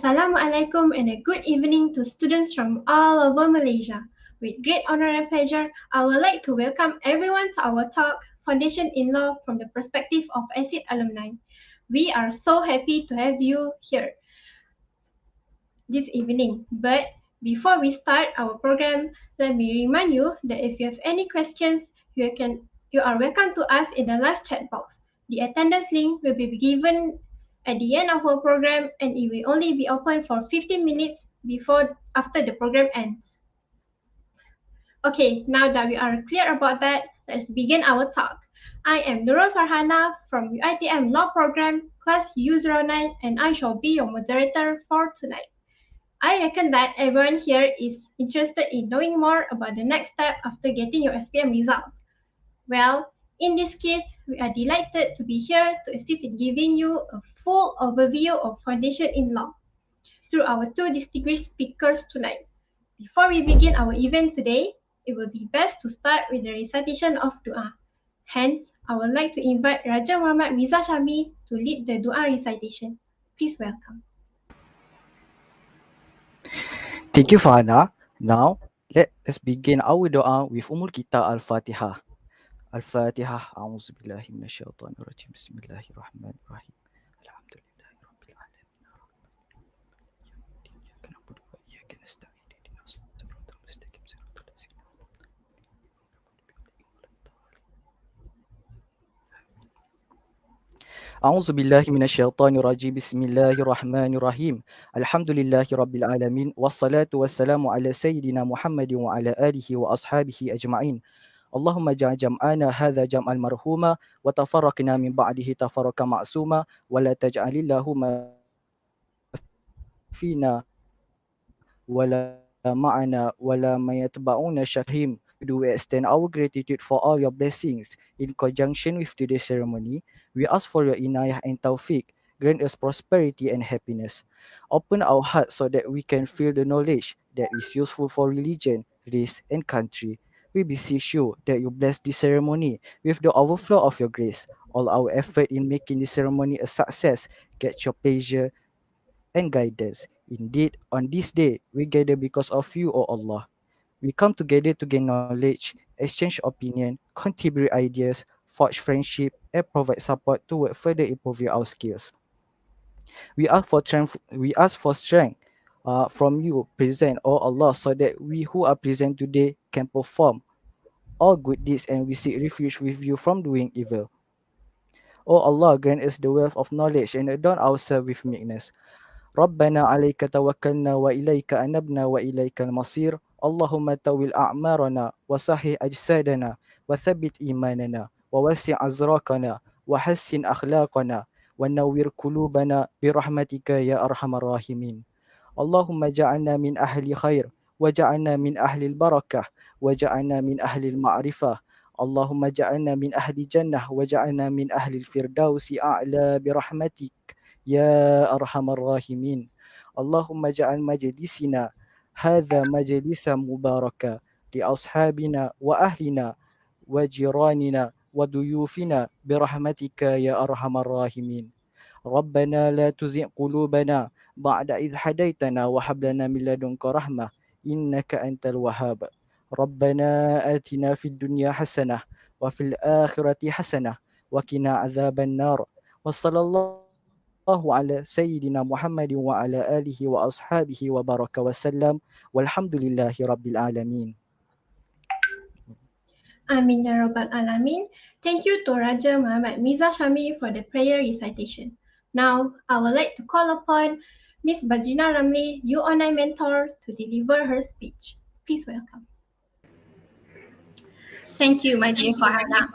Assalamualaikum and a good evening to students from all over Malaysia. With great honor and pleasure, I would like to welcome everyone to our talk, Foundation in Law from the Perspective of ASiD Alumni. We are so happy to have you here this evening. But before we start our program, let me remind you that if you have any questions, you are welcome to ask in the live chat box. The attendance link will be given at the end of our program and it will only be open for 15 minutes before after the program ends. Okay, now that we are clear about that, let's begin our talk. I am Nurul Farhana from UiTM Law Program, Class U09, and I shall be your moderator for tonight. I reckon that everyone here is interested in knowing more about the next step after getting your SPM results. Well, in this case, we are delighted to be here to assist in giving you a full overview of Foundation in Law through our two distinguished speakers tonight. Before we begin our event today, it will be best to start with the recitation of dua. Hence, I would like to invite Raja Muhammad Miza Shami to lead the dua recitation. Please welcome. Thank you, Fahana. Now, let's begin our doa with Kitab Al-Fatihah. Al-Fatihah. A'udzu billahi minasyaitonir rajim. Bismillahirrahmanirrahim. Alhamdulillahi rabbil alamin. Iyyaka na'budu wa iyyaka nasta'in. Ihdinas siratal mustaqim. Siratal ladzina أعوذ بالله من الشيطان الرجيم بسم الله الرحمن الرحيم الحمد لله رب العالمين والصلاة والسلام على سيدنا محمد وعلى آله وأصحابه أجمعين اللهم اجعل جمعنا هذا جمعا مرحوما وتفرقنا من بعده تفرقا معصوما ولا تجعل اللهم فينا ولا معنا ولا ما يتبعون شهيم. Do we extend our gratitude for all your blessings in conjunction with today's ceremony? We ask for your inayah and tawfiq. Grant us prosperity and happiness. Open our hearts so that we can feel the knowledge that is useful for religion, race, and country. We beseech you that you bless this ceremony with the overflow of your grace. All our effort in making this ceremony a success get your pleasure and guidance. Indeed, on this day, we gather because of you, O Allah. We come together to gain knowledge, exchange opinion, contribute ideas, forge friendship, and provide support toward further improving our skills. We ask for strength from you, present, O Allah, so that we who are present today can perform all good deeds and we seek refuge with you from doing evil. O Allah, grant us the wealth of knowledge and adorn ourselves with meekness. ربنا عليك توكلنا وإليك أنبنا وإليك المصير اللهم طول أعمارنا وصحح أجسادنا وثبت إيماننا ووسع أزراقنا وحسن أخلاقنا ونور قلوبنا برحمتك يا أرحم الراحمين اللهم اجعلنا من أهل خير وجعلنا من أهل البركة وجعلنا من أهل المعرفة اللهم اجعلنا من أهل الجنة وجعلنا من أهل الفردوس أعلى برحمتك يا أرحم الراحمين اللهم اجعل مجلسنا هذا مجلسا مباركا لأصحابنا وأهلنا وجيراننا وضيوفنا برحمتك يا أرحم الراحمين ربنا لا تزغ قلوبنا بعد إذ هديتنا وهب لنا من لدنك رحمة إنك أنت الوهاب ربنا آتنا في الدنيا حسنة وفي الآخرة حسنة وقنا عذاب النار وصلى الله على سيدنا محمد وعلى آله وأصحابه وبارك وسلم والحمد لله رب العالمين. Amin Ya Rabbal Alamin. Thank you to Raja Muhammad Miza Shami for the prayer recitation. Now, I would like to call upon Miss Bazrina Ramli, UONI mentor, to deliver her speech. Please welcome. Thank you, my dear Farhana.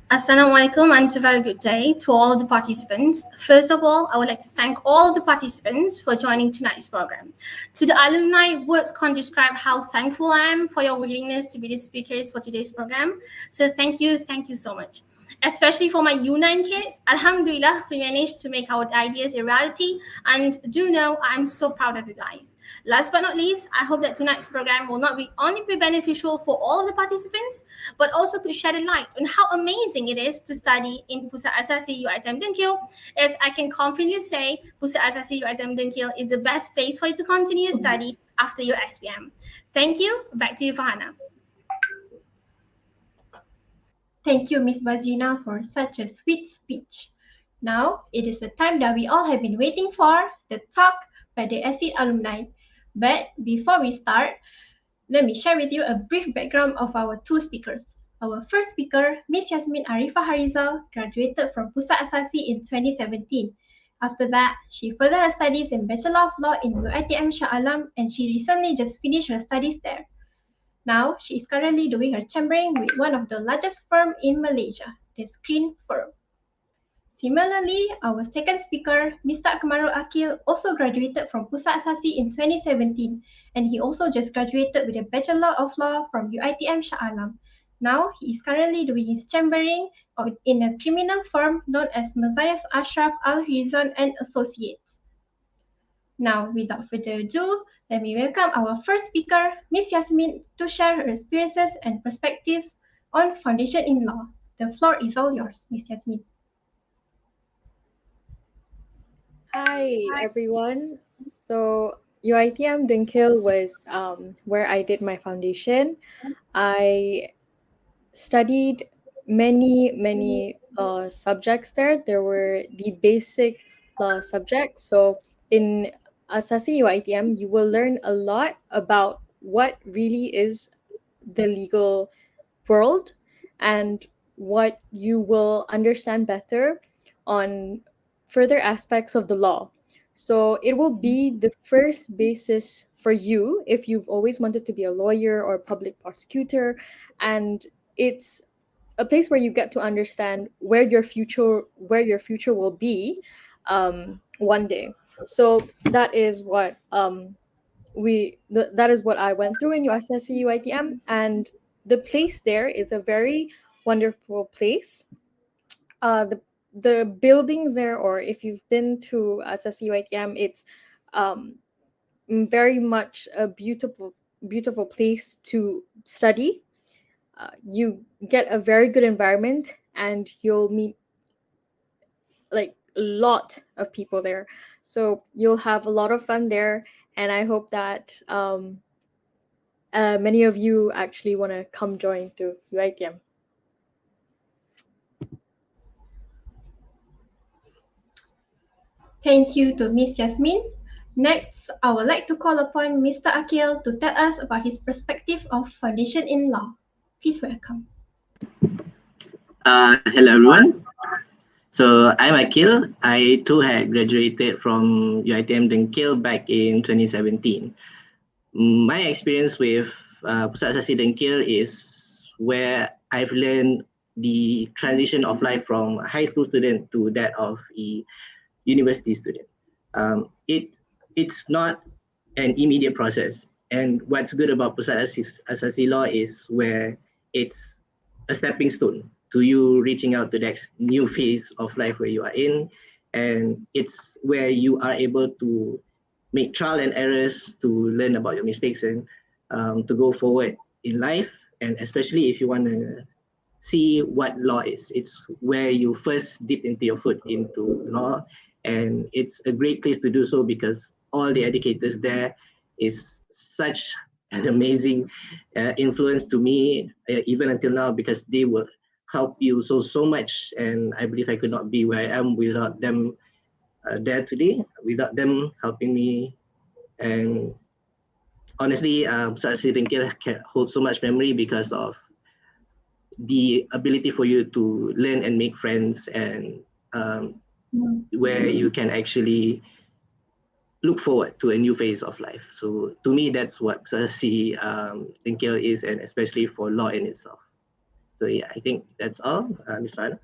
Assalamualaikum and a very good day to all of the participants. First of all, I would like to thank all of the participants for joining tonight's program. To the alumni, words can't describe how thankful I am for your willingness to be the speakers for today's program. So thank you so much. Especially for my U9 kids, Alhamdulillah, we managed to make our ideas a reality. And do know, I'm so proud of you guys. Last but not least, I hope that tonight's program will not be only be beneficial for all of the participants, but also could shed a light on how amazing it is to study in Pusat Asasi UiTM Dengkil. As I can confidently say, Pusat Asasi UiTM Dengkil is the best place for you to continue study after your SPM. Thank you. Back to you, Farhana. Thank you, Miss Bazrina, for such a sweet speech. Now, it is the time that we all have been waiting for, the talk by the ASiD alumni. But before we start, let me share with you a brief background of our two speakers. Our first speaker, Miss Yasmin Arifah Harizal, graduated from Pusat Asasi in 2017. After that, she furthered her studies in Bachelor of Law in UiTM Shah Alam, and she recently just finished her studies there. Now, she is currently doing her chambering with one of the largest firm in Malaysia, the Screen Firm. Similarly, our second speaker, Mr. Akil, also graduated from Pusat Asasi in 2017, and he also just graduated with a Bachelor of Law from UiTM Shah Alam. Now, he is currently doing his chambering in a criminal firm known as Mazias Ashraf Al Hirzan and Associates. Now, without further ado, let me welcome our first speaker, Miss Yasmin, to share her experiences and perspectives on Foundation in Law. The floor is all yours, Miss Yasmin. Hi, everyone. So, UITM Dinkil was where I did my foundation. I studied many subjects there. There were the basic subjects. So, in Asasi UITM, you will learn a lot about what really is the legal world and what you will understand better on further aspects of the law. So it will be the first basis for you if you've always wanted to be a lawyer or a public prosecutor. And it's a place where you get to understand where your future will be one day. So that is what I went through in USSC UITM, and the place there is a very wonderful place. The buildings there, or if you've been to SSC UITM, it's um, very much a beautiful place to study. You get a very good environment, and you'll meet like a lot of people there. So you'll have a lot of fun there, and I hope that many of you actually want to come join to UITM. Thank you to Miss Yasmin. Next, I would like to call upon Mr. Akil to tell us about his perspective of Foundation in Law. Please welcome. Hello everyone. So I'm Akil. I too had graduated from UiTM Dengkil back in 2017. My experience with Pusat Asasi Dengkil is where I've learned the transition of life from a high school student to that of a university student. It's not an immediate process. And what's good about Pusat Asasi Law is where it's a stepping stone to you reaching out to that new phase of life where you are in. And it's where you are able to make trial and errors to learn about your mistakes and to go forward in life. And especially if you want to see what law is, it's where you first dip into your foot into law. And it's a great place to do so because all the educators there is such an amazing influence to me, even until now, because they will help you so much. And I believe I could not be where I am without them there today, without them helping me. And honestly, Pusat Asasi can hold so much memory because of the ability for you to learn and make friends, and where you can actually look forward to a new phase of life. So to me, that's what Sesi Dengkil is, and especially for law in itself. So yeah, I think that's all, Ms. Lana.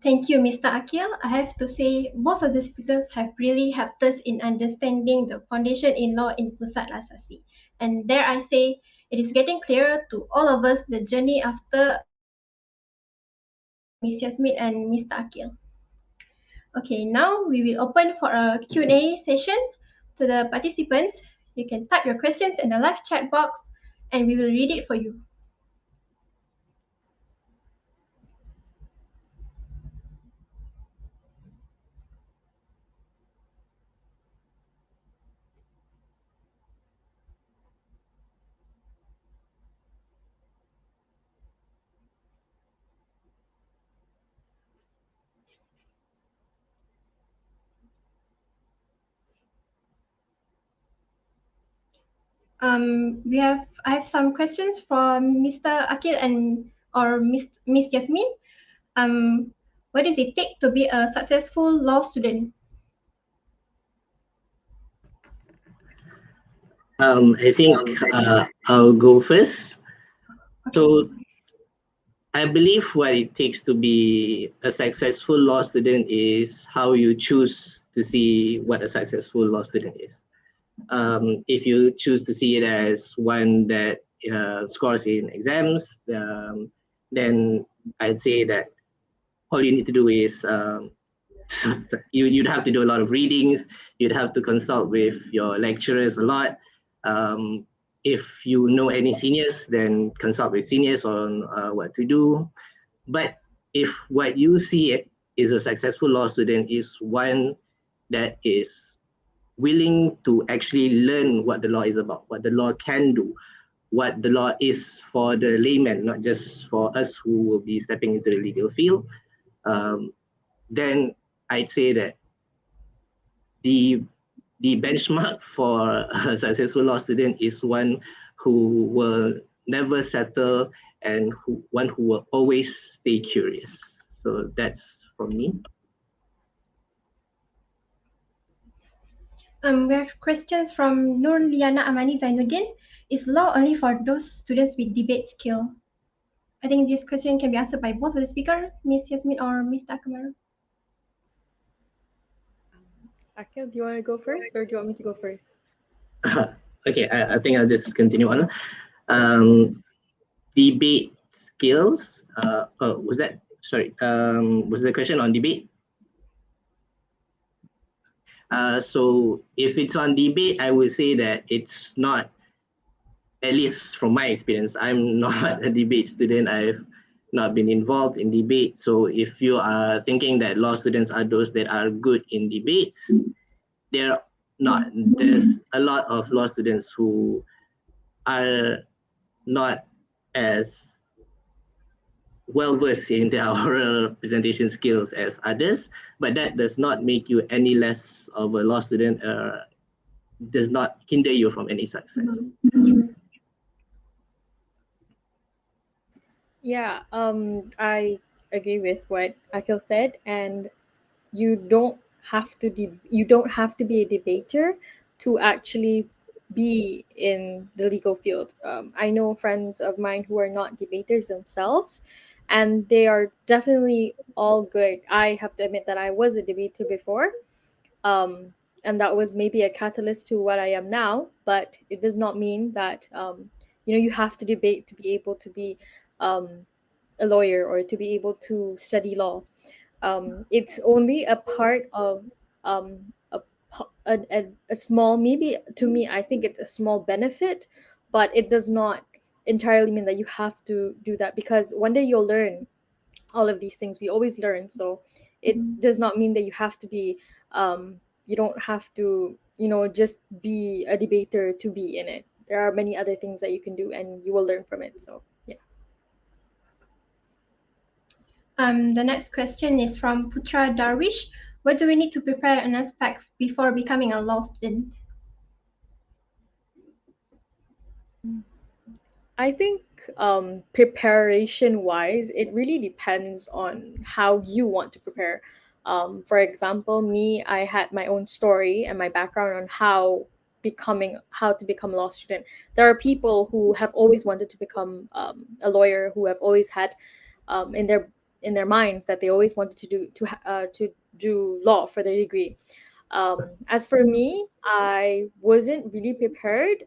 Thank you, Mr. Akil. I have to say, both of the speakers have really helped us in understanding the foundation in law in Pusat Asasi. And dare I say, it is getting clearer to all of us the journey after Miss Yasmin and Mr. Akil. Okay, now we will open for a Q&A session to the participants. You can type your questions in the live chat box and we will read it for you. I have some questions for Mr. Akil and or Miss Yasmin. Um, what does it take to be a successful law student? I think I'll go first. So I believe what it takes to be a successful law student is how you choose to see what a successful law student is. If you choose to see it as one that scores in exams, then I'd say that all you need to do is you'd have to do a lot of readings. You'd have to consult with your lecturers a lot. If you know any seniors, then consult with seniors on what to do. But if what you see is a successful law student is one that is willing to actually learn what the law is about, what the law can do, what the law is for the layman, not just for us who will be stepping into the legal field, um, then I'd say that the the benchmark for a successful law student is one who will never settle and one who will always stay curious. So that's from me. We have questions from Nur Liana Amani Zainuddin. Is law only for those students with debate skill? I think this question can be answered by both of the speaker, Miss Yasmin or Mr. Akmal. Akil, do you want to go first or do you want me to go first? Okay, I think I'll just continue on. Debate skills. Was that sorry? Was the question on debate? So if it's on debate, I would say that it's not, at least from my experience, I'm not a debate student. I've not been involved in debate. So if you are thinking that law students are those that are good in debates, they're not. There's a lot of law students who are not as well versed in their oral presentation skills as others, but that does not make you any less of a law student, does not hinder you from any success. Yeah, I agree with what Akil said, and you don't you don't have to be a debater to actually be in the legal field. I know friends of mine who are not debaters themselves, and they are definitely all good. I have to admit that I was a debater before, um, and that was maybe a catalyst to what I am now. But it does not mean that you have to debate to be able to be um, a lawyer or to be able to study law. It's only a part of a small, maybe to me, I think it's a small benefit, but it does not entirely mean that you have to do that, because one day you'll learn all of these things. We always learn, so it does not mean that you have to be you don't have to just be a debater to be in it. There are many other things that you can do and you will learn from it. So yeah. The next question is from Putra Darwish. What do we need to prepare an aspect before becoming a law student? I think preparation wise, it really depends on how you want to prepare. For example, me, I had my own story and my background on how to become a law student. There are people who have always wanted to become a lawyer, who have always had in their minds that they always wanted to do law for their degree. As for me, I wasn't really prepared,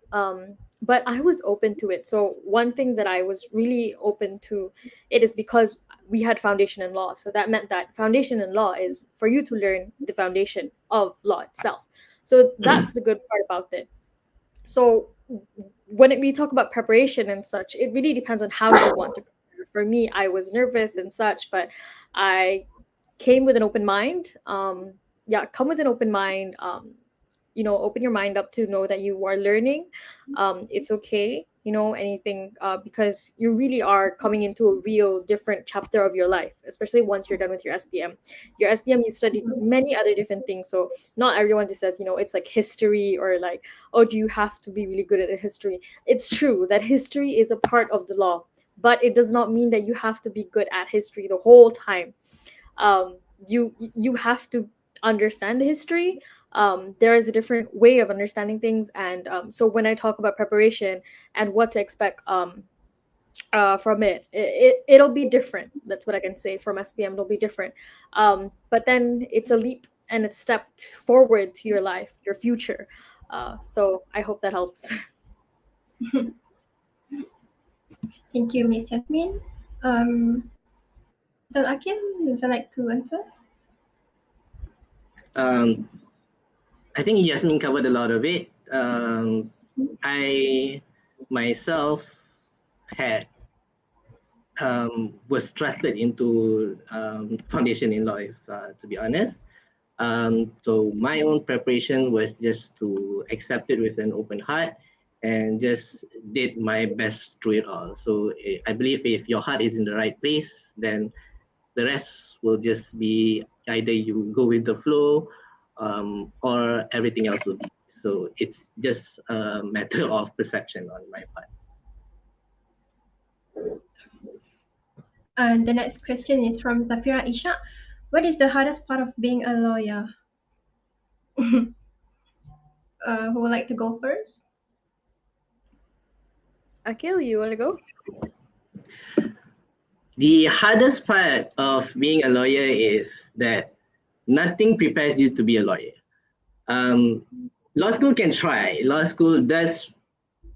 but I was open to it. So one thing that I was really open to it is because we had foundation in law. So that meant that foundation in law is for you to learn the foundation of law itself. So that's the good part about it. So we talk about preparation and such, it really depends on how you want to prepare. For me, I was nervous and such, but I came with an open mind. Come with an open mind. Open your mind up to know that you are learning. It's okay, anything, because you really are coming into a real different chapter of your life, especially once you're done with your SPM. Your SPM, you studied many other different things. So not everyone just says, it's like history, or like, oh, do you have to be really good at history? It's true that history is a part of the law, but it does not mean that you have to be good at history the whole time. You have to understand the history. There is a different way of understanding things, and so when I talk about preparation and what to expect from it'll be different. That's what I can say. From SPM, it'll be different, but then it's a leap and a step forward to your life, your future. So I hope that helps. Thank you, Miss Yasmin. Mr. Akil, would you like to answer? Um, I think Yasmin covered a lot of it. I myself had was trusted into foundation in law, if, to be honest. So my own preparation was just to accept it with an open heart and just did my best through it all. So I believe if your heart is in the right place, then the rest will just be either you go with the flow, or everything else will be. So it's just a matter of perception on my part. The next question is from Zafira Isha. What is the hardest part of being a lawyer? Who would like to go first? Akil, you want to go? The hardest part of being a lawyer is that nothing prepares you to be a lawyer. Law school can try. Law school does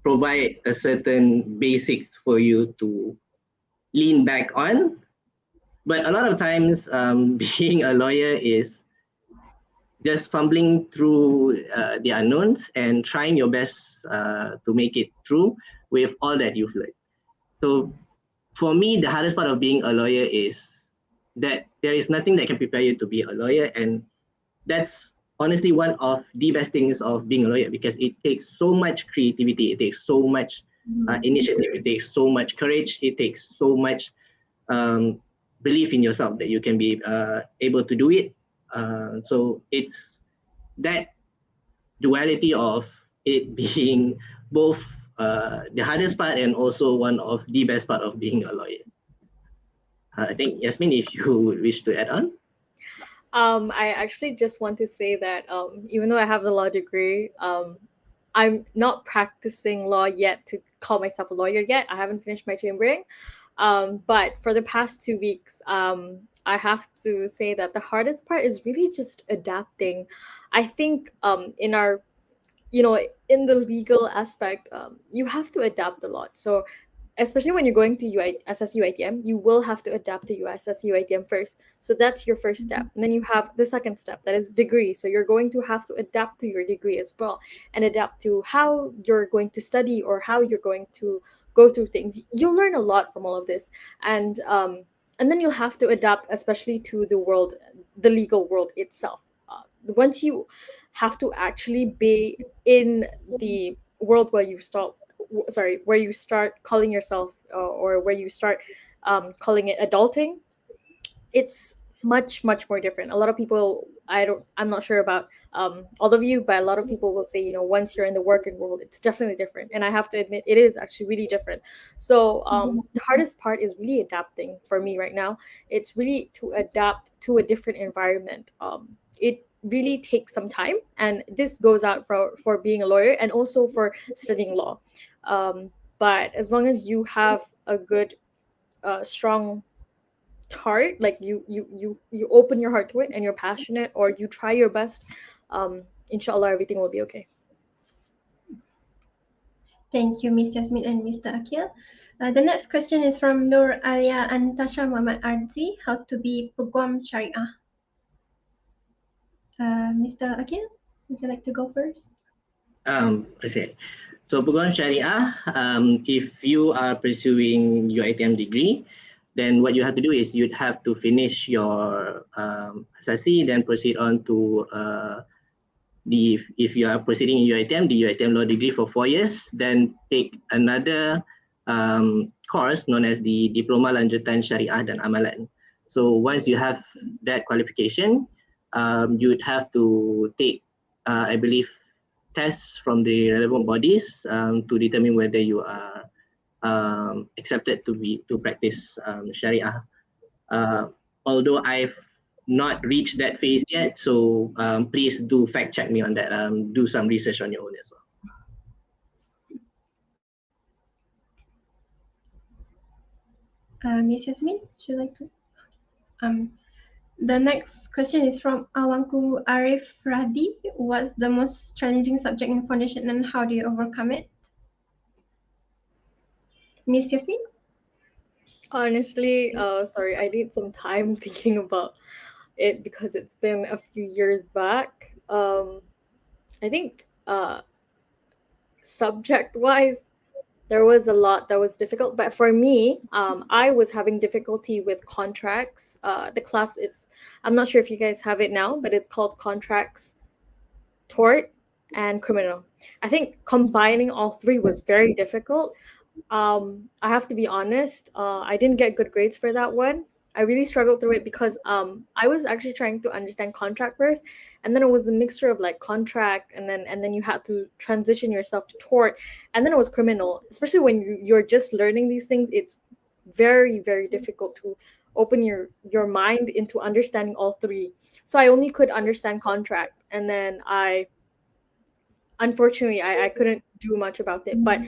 provide a certain basics for you to lean back on. But a lot of times, being a lawyer is just fumbling through the unknowns and trying your best to make it through with all that you've learned. So for me, the hardest part of being a lawyer is that there is nothing that can prepare you to be a lawyer. And that's honestly one of the best things of being a lawyer, because it takes so much creativity, it takes so much initiative, it takes so much courage, it takes so much belief in yourself that you can be able to do it. So it's that duality of it being both the hardest part and also one of the best part of being a lawyer. I think Yasmin, if you would wish to add on. I actually just want to say that even though I have the law degree, I'm not practicing law yet to call myself a lawyer yet. I haven't finished my chambering. But for the past 2 weeks, I have to say that the hardest part is really just adapting. I think in our, in the legal aspect, you have to adapt a lot. So especially when you're going to USS UITM, you will have to adapt to USS UITM first. So that's your first step. And then you have the second step, that is degree. So you're going to have to adapt to your degree as well, and adapt to how you're going to study or how you're going to go through things. You'll learn a lot from all of this. And then you'll have to adapt, especially to the world, the legal world itself. Once you have to actually be in the world where you start calling yourself, or where you start calling it adulting, it's much more different. A lot of people, I'm not sure about all of you, but a lot of people will say, once you're in the working world, it's definitely different. And I have to admit, it is actually really different. So the hardest part is really adapting for me right now. It's really to adapt to a different environment. It really takes some time, and this goes out for being a lawyer and also for studying law. But as long as you have a good strong heart, like you open your heart to it and you're passionate, or you try your best, inshallah everything will be okay. Thank you, Miss Yasmin and Mr. Akil. The next question is from Nur Alia Antasha Muhammad Arzi. How to be peguam syariah? Mr. Akil, would you like to go first? Okay. So peguam syariah, if you are pursuing your ITM degree, then what you have to do is you'd have to finish your Asasi, then proceed on to if you are proceeding in UiTM, the UiTM law degree for 4 years, then take another course known as the Diploma Lanjutan Syariah dan Amalan. So once you have that qualification, you'd have to take, I believe, tests from the relevant bodies to determine whether you are accepted to practice Sharia. Although I've not reached that phase yet, so please do fact check me on that. Do some research on your own as well. Miss Yasmin, would you like to? The next question is from Awanku Arif Radi. What's the most challenging subject in foundation and how do you overcome it? Miss Yasmin? Honestly, sorry, I need some time thinking about it because it's been a few years back. I think subject wise, there was a lot that was difficult, but for me, I was having difficulty with contracts. The class is, I'm not sure if you guys have it now, but it's called contracts, tort, and criminal. I think combining all three was very difficult. I have to be honest, I didn't get good grades for that one. I really struggled through it because I was actually trying to understand contract first, and then it was a mixture of like contract, and then you had to transition yourself to tort, and then it was criminal. Especially when you're just learning these things, it's very very difficult to open your mind into understanding all three. So I only could understand contract, and then unfortunately I couldn't do much about it. But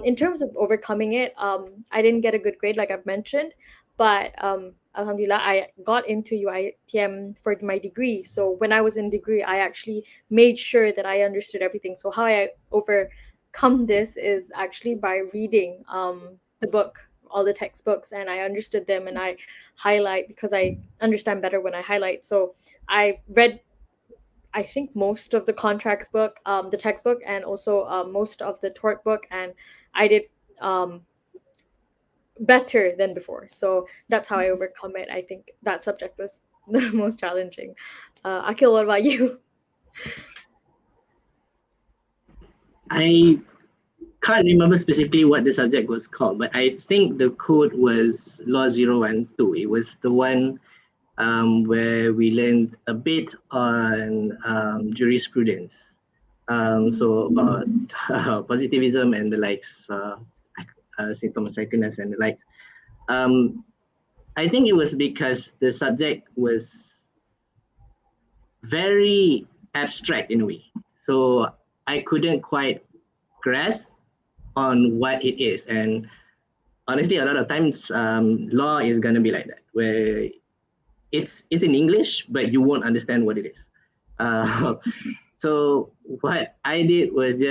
in terms of overcoming it, I didn't get a good grade like I've mentioned, but alhamdulillah I got into UiTM for my degree. So when I was in degree, I actually made sure that I understood everything. So how I overcome this is actually by reading the book, all the textbooks, and I understood them, and I highlight because I understand better when I highlight. So I read, I think, most of the contracts book, the textbook, and also most of the tort book, and I did better than before. So that's how I overcome it. I think that subject was the most challenging. Akil, what about you? I can't remember specifically what the subject was called, but I think the code was Law 012. It was the one where we learned a bit on jurisprudence. So about positivism and the likes, Thomas Aquinas and the likes. I think it was because the subject was very abstract in a way. So I couldn't quite grasp on what it is. And honestly, a lot of times law is gonna be like that, where it's in English, but you won't understand what it is. So what I did was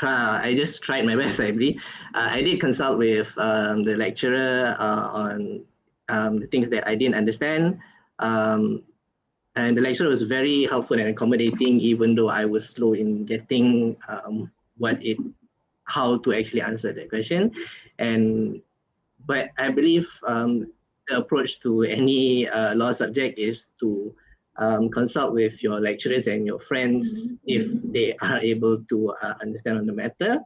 I just tried my best, I believe. I did consult with the lecturer on the things that I didn't understand. And the lecturer was very helpful and accommodating, even though I was slow in getting how to actually answer that question. But I believe the approach to any law subject is to consult with your lecturers and your friends if they are able to understand on the matter.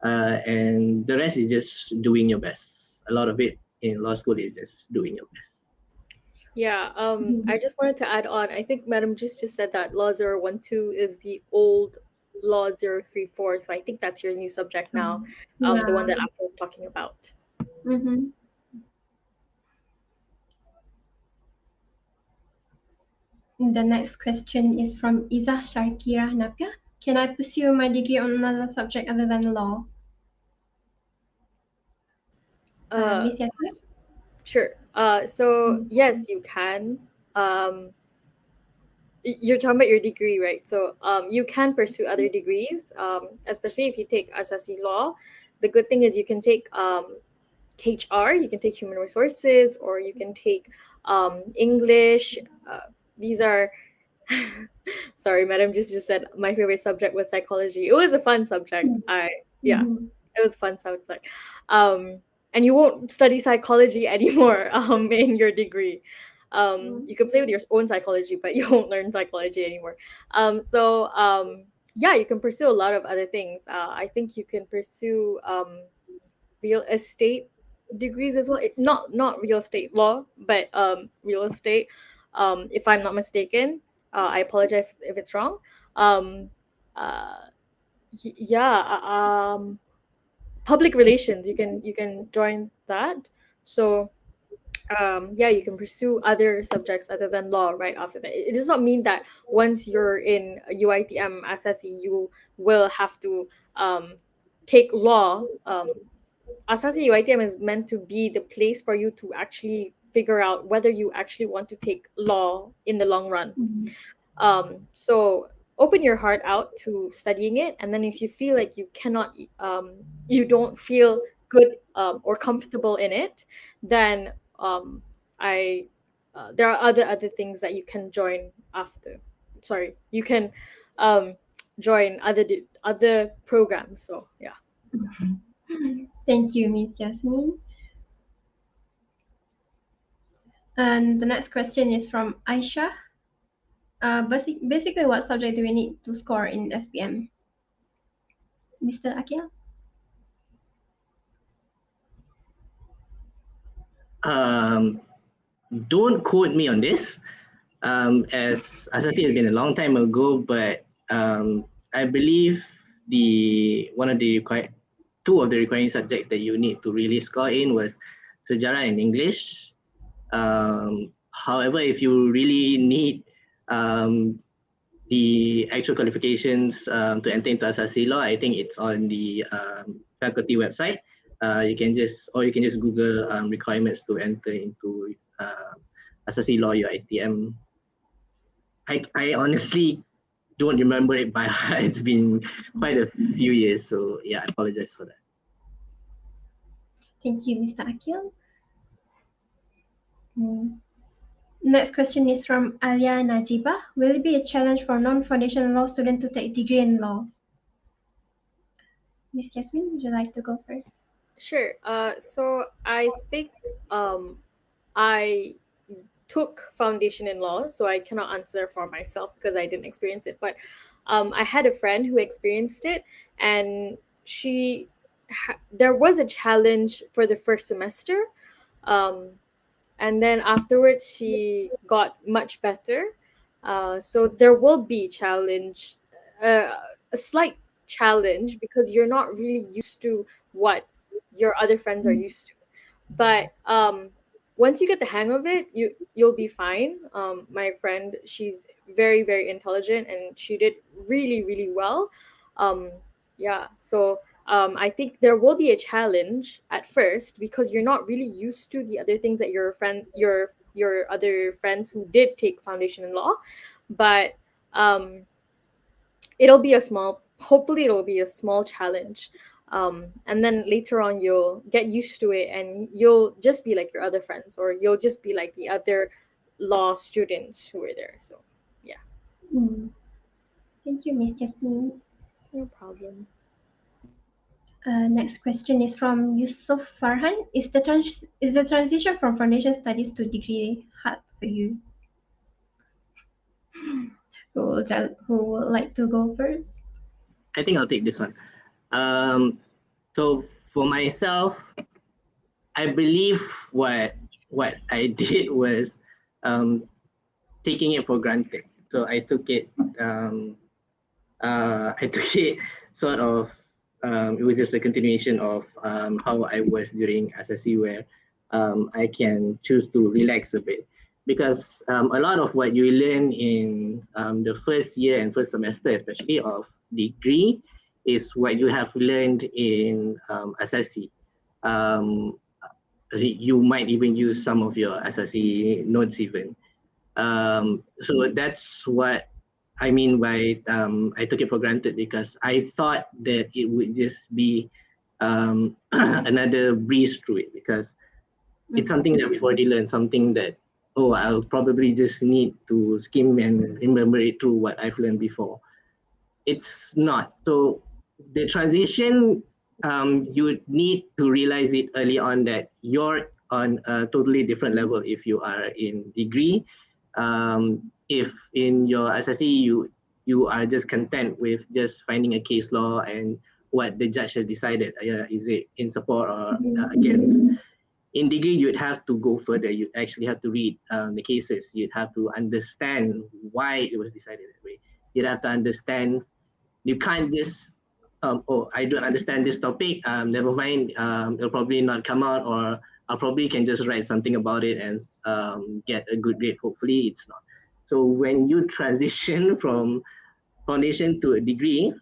And the rest is just doing your best. A lot of it in law school is just doing your best. Yeah, I just wanted to add on. I think Madam just said that Law 012 is the old Law 034. So I think that's your new subject now, the one that Apple was talking about. Mm-hmm. The next question is from Izzah Sharkira Napia. Can I pursue my degree on another subject other than law? Miss Yasmin? Sure. So yes, you can. you're talking about your degree, right? So you can pursue other degrees, especially if you take Asasi law. The good thing is you can take HR, you can take human resources, or you can take English. These are sorry, madam just said my favorite subject was psychology. It was a fun subject. Yeah, Mhm. it was a fun subject. And you won't study psychology anymore in your degree. You can play with your own psychology, but you won't learn psychology anymore. Yeah, you can pursue a lot of other things. I think you can pursue real estate degrees as well. Not real estate law, but real estate. If I'm not mistaken, I apologize if it's wrong. Um, uh, yeah, public relations. You can join that. So yeah, you can pursue other subjects other than law right after that. It does not mean that once you're in UITM Asasi, you will have to take law. Asasi UITM is meant to be the place for you to actually figure out whether you actually want to take law in the long run. Mhm. So open your heart out to studying it, and then if you feel like you cannot, you don't feel good or comfortable in it, then I there are other things that you can join after. Sorry, you can um, join other programs. So yeah. Thank you, Miss Yasmin. And the next question is from Aisha. Basically, what subject do we need to score in SPM? Mr. Akil? Um, don't quote me on this, as I said, it's been a long time ago, but I believe the one of the two of the requiring subjects that you need to really score in was sejarah and English. However, if you really need um, the actual qualifications to enter into Asasi Law, I think it's on the faculty website. You can just Google requirements to enter into Asasi Law UITM. I honestly don't remember it by heart. It's been quite a few years, so yeah, I apologize for that. Thank you, Mr. Akil. Mm. Next question is from Alia Najiba. Will it be a challenge for non-foundation law student to take degree in law? Miss Jasmine, would you like to go first? Sure. So I think I took foundation in law, so I cannot answer for myself because I didn't experience it. But I had a friend who experienced it, and there was a challenge for the first semester, um, and then afterwards she got much better. So there will be challenge, uh, a slight challenge because you're not really used to what your other friends are used to. But once you get the hang of it, you'll be fine. My friend, she's very intelligent, and she did really well. um yeah, so I think there will be a challenge at first because you're not really used to the other things that your other friends who did take foundation in law. But um it'll be a small hopefully it'll be a small challenge, and then later on you'll get used to it, and you'll just be like your other friends, or you'll just be like the other law students who were there. So yeah. Mm. Thank you, Miss Jasmine. No problem. Next question is from Yusuf Farhan. Is the transition from foundation studies to degree hard for you? Who would like to go first? I think I'll take this one. Um, so for myself, I believe what I did was um, taking it for granted. So I took it sort of it was just a continuation of how I was during SSC, where I can choose to relax a bit, because a lot of what you learn in the first year and first semester, especially of degree, is what you have learned in SSC. Um, you might even use some of your SSC notes even. So that's what I mean by I took it for granted, because I thought that it would just be another breeze through it, because it's something that we've already learned, something that, oh, I'll probably just need to skim and remember it through what I've learned before. It's not. So the transition, you need to realize it early on that you're on a totally different level if you are in degree. If in your SSE you are just content with just finding a case law and what the judge has decided, is it in support or against. In degree, you'd have to go further. You actually have to read the cases. You'd have to understand why it was decided that way. You'd have to understand. You can't just, oh, I don't understand this topic. Never mind. It'll probably not come out, or I probably can just write something about it and get a good grade. Hopefully, it's not. So when you transition from foundation to a degree,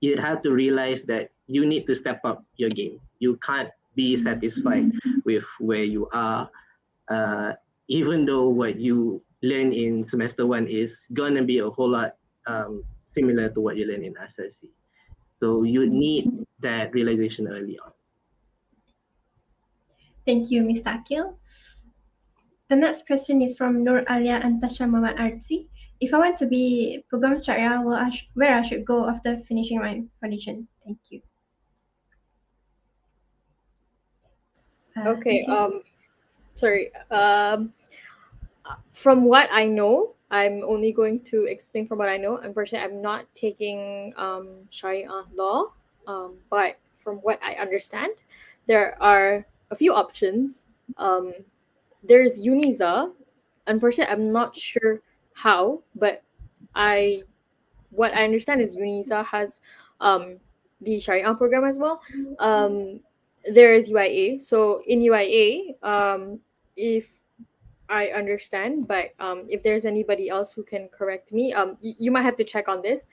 you have to realize that you need to step up your game. You can't be satisfied with where you are, uh, even though what you learn in semester one is gonna be a whole lot similar to what you learn in SSC. So you need that realization early on. Thank you, Mr. Akil. The next question is from Nur Alia Antasha Mama Artsy. If I want to be program Sharia, where I should go after finishing my foundation? Thank you. Okay. Miss Yasmin? Sorry. From what I know, I'm only going to explain from what I know. Unfortunately, I'm not taking Sharia law, but from what I understand, there are a few options. There's UNISA. Unfortunately, I'm not sure how, but I what I understand is UNISA has um, the Sharia program as well. Um, there is UIA. So in UIA, if I understand, but if there's anybody else who can correct me, you might have to check on this.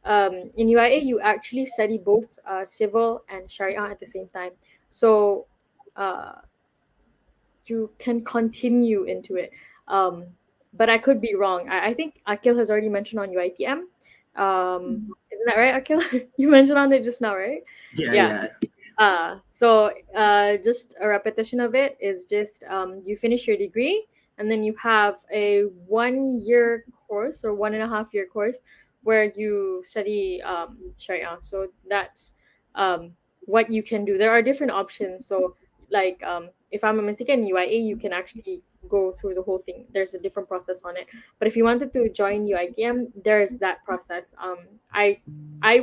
In UIA, you actually study both civil and Sharia at the same time. So uh, you can continue into it. Um, but I could be wrong. I think Akil has already mentioned on UITM. Isn't that right, Akil? You mentioned on it just now, right? Yeah, Yeah. yeah, Just a repetition of it is just you finish your degree and then you have a 1 year course or 1.5 year course where you study Sharia. So that's what you can do. There are different options. So, like, if I'm not mistaken, UIA, you can actually go through the whole thing. There's a different process on it. But if you wanted to join UITM, there is that process. I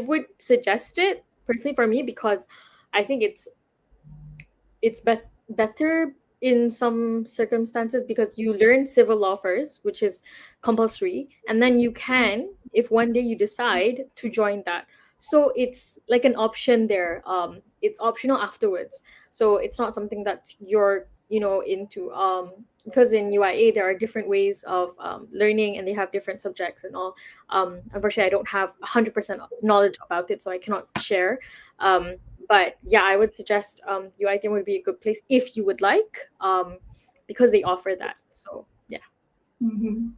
would suggest it personally for me because I think it's better in some circumstances because you learn civil law first, which is compulsory, and then you can, if one day you decide to join that. So it's like an option there. It's optional afterwards. So it's not something that you're into. Because in UIA there are different ways of learning and they have different subjects and all. Unfortunately, I don't have 100% knowledge about it, so I cannot share. But yeah, I would suggest UITM would be a good place if you would like, because they offer that. So yeah. Mhm.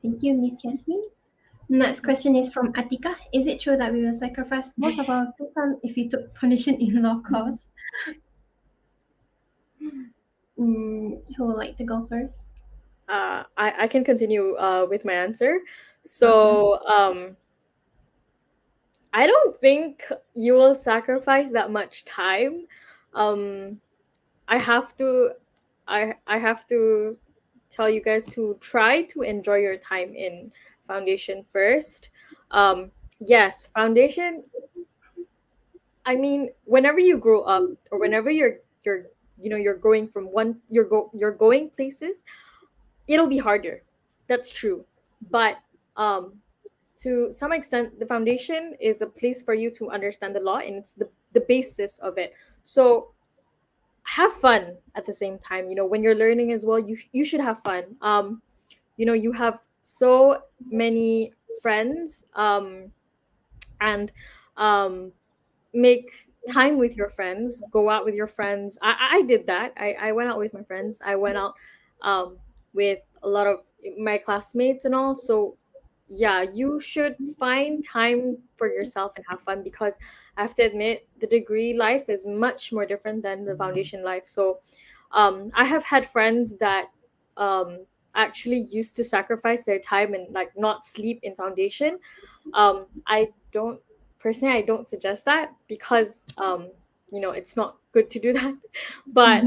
Thank you, Miss Yasmin. Next question is from Atika. Is it true that we will sacrifice most of our free time if we took foundation in law course? Who would like to go first? I can continue with my answer. Okay. So I don't think you will sacrifice that much time. Um, I have to I have to tell you guys to try to enjoy your time in foundation first. Yes, foundation, I mean, whenever you grow up or whenever you're you're going from you're going places, it'll be harder. That's true. But um to some extent the foundation is a place for you to understand the law and it's the basis of it. So have fun at the same time. When you're learning as well, you should have fun. You have so many friends, and um make time with your friends, go out with your friends. I did that. I went out with my friends. I went out um with a lot of my classmates and all. So yeah, you should find time for yourself and have fun, because I have to admit the degree life is much more different than the foundation life. So I have had friends that actually used to sacrifice their time and like not sleep in foundation. I don't personally, I don't suggest that, because it's not good to do that. But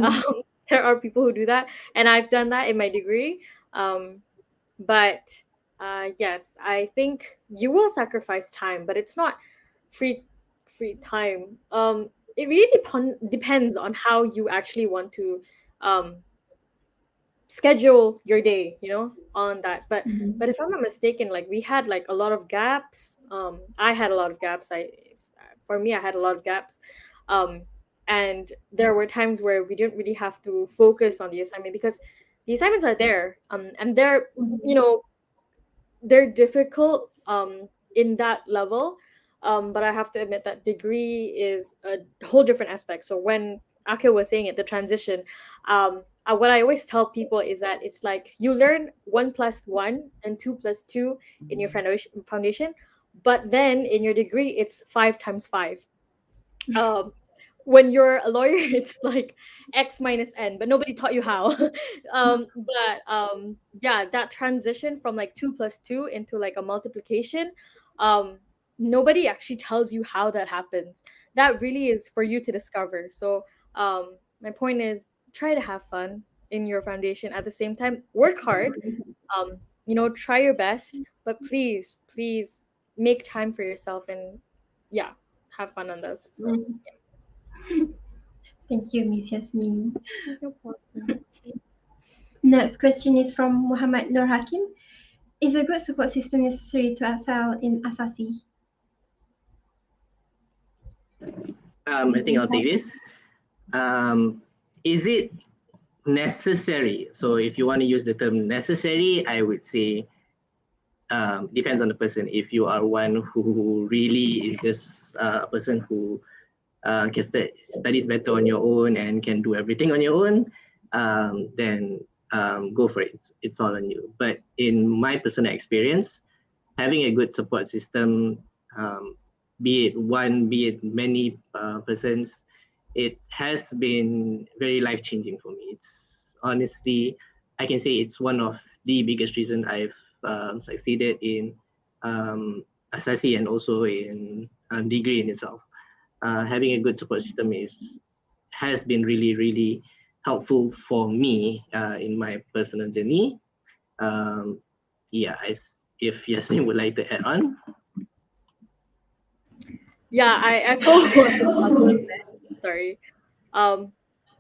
there are people who do that, and I've done that in my degree. But yes, I think you will sacrifice time, but it's not free time. It really depends on how you actually want to um schedule your day, on that. But if I'm not mistaken, like we had like a lot of gaps. I had a lot of gaps. For me, I had a lot of gaps. um and there were times where we didn't really have to focus on the assignment, because the assignments are there, and you know they're difficult in that level. But I have to admit that degree is a whole different aspect. So when Akil was saying it, the transition, what I always tell people is that it's like you learn 1 plus 1 and 2 plus 2 in your foundation, but then in your degree it's 5 times 5. um, when you're a lawyer it's like x minus n, but nobody taught you how. But yeah, that transition from like 2 plus 2 into like a multiplication, um nobody actually tells you how that happens. That really is for you to discover. So my point is, try to have fun in your foundation, at the same time work hard. Try your best, but please make time for yourself, and yeah, have fun on those. So Thank you, Miss Yasmin. no problem. Next question is from Muhammad Nur Hakim. Is a good support system necessary to excel in Asasi? I think I'll take this. Is it necessary? So if you want to use the term necessary, I would say depends on the person. If you are one who really is just a person who can studies better on your own and can do everything on your own, then go for it. It's all on you. But in my personal experience, having a good support system, be it one, be it many persons, it has been very life changing for me. It's honestly, I can say it's one of the biggest reason I've succeeded in Asasi and also in degree in itself. Having a good support system has been really helpful for me in my personal journey. Yeah, if Yasmin would like to add on. Yeah, I echo what Akil said. Sorry. Um,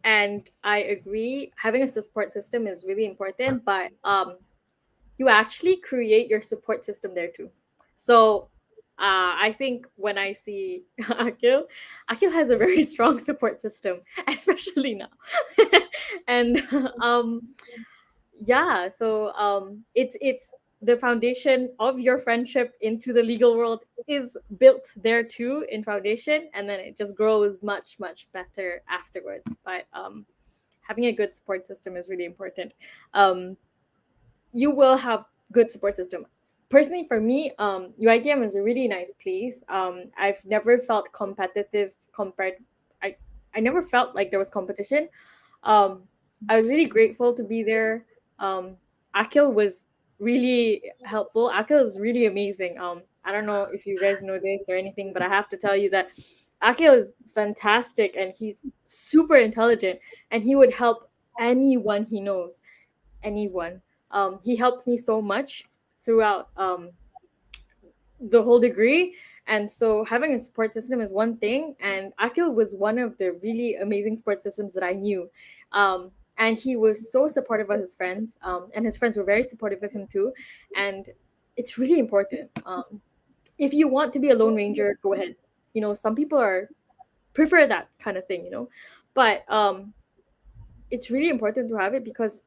and I agree. Having a support system is really important, but you actually create your support system there too. So I think when I see Akil has a very strong support system, especially now. And yeah, so it's the foundation of your friendship into the legal world is built there too in foundation, and then it just grows much better afterwards. But having a good support system is really important. You will have good support system. Personally, for me, UITM is a really nice place. I've never felt competitive compared. I I never felt like there was competition. um, I was really grateful to be there. Akil was really helpful. Akil is really amazing. I don't know if you guys know this or anything, but I have to tell you that Akil is fantastic and he's super intelligent, and he would help anyone he knows. Anyone. He helped me so much throughout the whole degree. And so having a support system is one thing, and Akil was one of the really amazing support systems that I knew. And he was so supportive of his friends, and his friends were very supportive of him too. And it's really important. If you want to be a lone ranger, go ahead. Some people are prefer that kind of thing, but it's really important to have it, because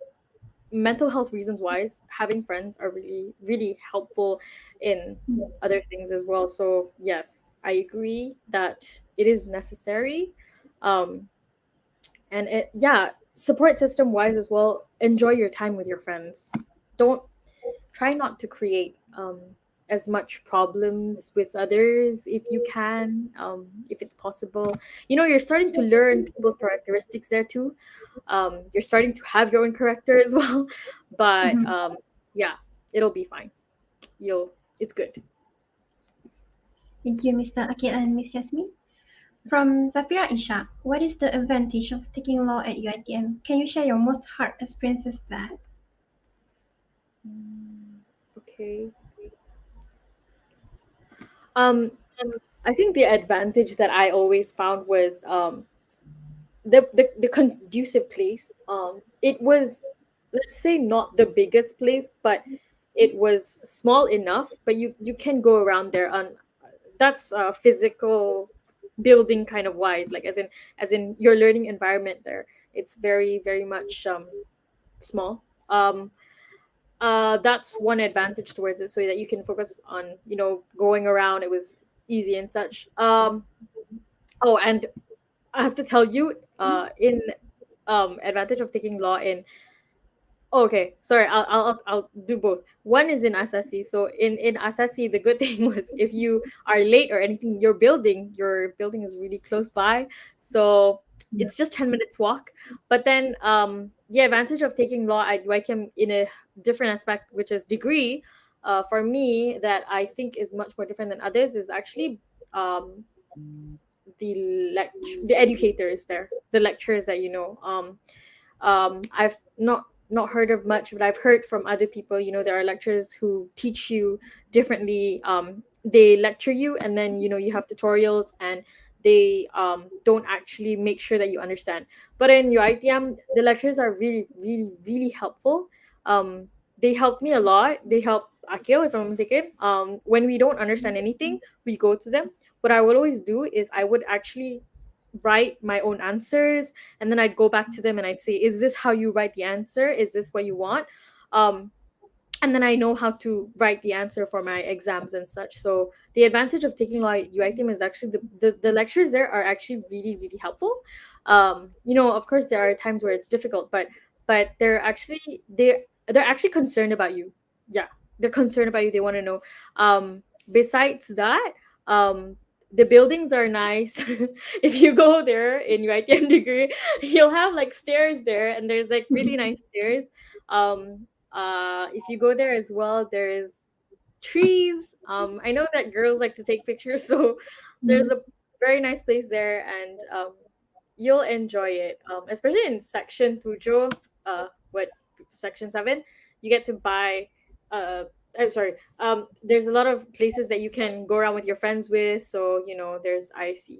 mental health reasons wise, having friends are really helpful in other things as well. So yes, I agree that it is necessary. um and it, yeah, support system wise as well, enjoy your time with your friends. Don't try not to create as much problems with others if you can, if it's possible. You're starting to learn people's characteristics there too. You're starting to have your own character as well, but Mhm. yeah, it'll be fine. It's good. Thank you, Mr. Akil and Miss Yasmin. From Zafira Isha, what is the advantage of taking law at UiTM? Can you share your most hard experiences there? Okay. Um, I think the advantage that I always found was the conducive place. It was, let's say, not the biggest place, but it was small enough. But you can go around there on that's physical building kind of wise, like as in your learning environment there. It's very very much small. That's one advantage towards it, so that you can focus on going around. It was easy and such. Oh, and I have to tell you, in advantage of taking law in. Oh, okay, sorry. I'll do both. One is in Asasi. So in Asasi, the good thing was if you are late or anything, your building is really close by, so it's just 10 minutes walk. But then the advantage of taking law at UITM in a different aspect, which is degree, for me that I think is much more different than others, is actually um the educators there, the lecturers that I've not heard of much, but I've heard from other people. There are lecturers who teach you differently. They lecture you, and then you have tutorials, and they don't actually make sure that you understand. But in UITM, the lecturers are really, really, really helpful. They help me a lot. They help Akil, if I'm mistaken. When we don't understand anything, we go to them. What I would always do is I would actually write my own answers, and then I'd go back to them and I'd say, is this how you write the answer? Is this what you want? um and then I know how to write the answer for my exams and such. So the advantage of taking law at UiTM is actually the lectures there are actually really, really helpful. Of course there are times where it's difficult, but they're actually concerned about you. Yeah, they're concerned about you. They want to know. Besides that, um the buildings are nice. If you go there in UiTM degree, you'll have like stairs there, and there's like really nice stairs. If you go there as well, there's trees. I know that girls like to take pictures, so there's a very nice place there, and you'll enjoy it. Especially in section tuju, what section 7, you get to buy. I'm sorry. There's a lot of places that you can go around with your friends with. So there's ICT,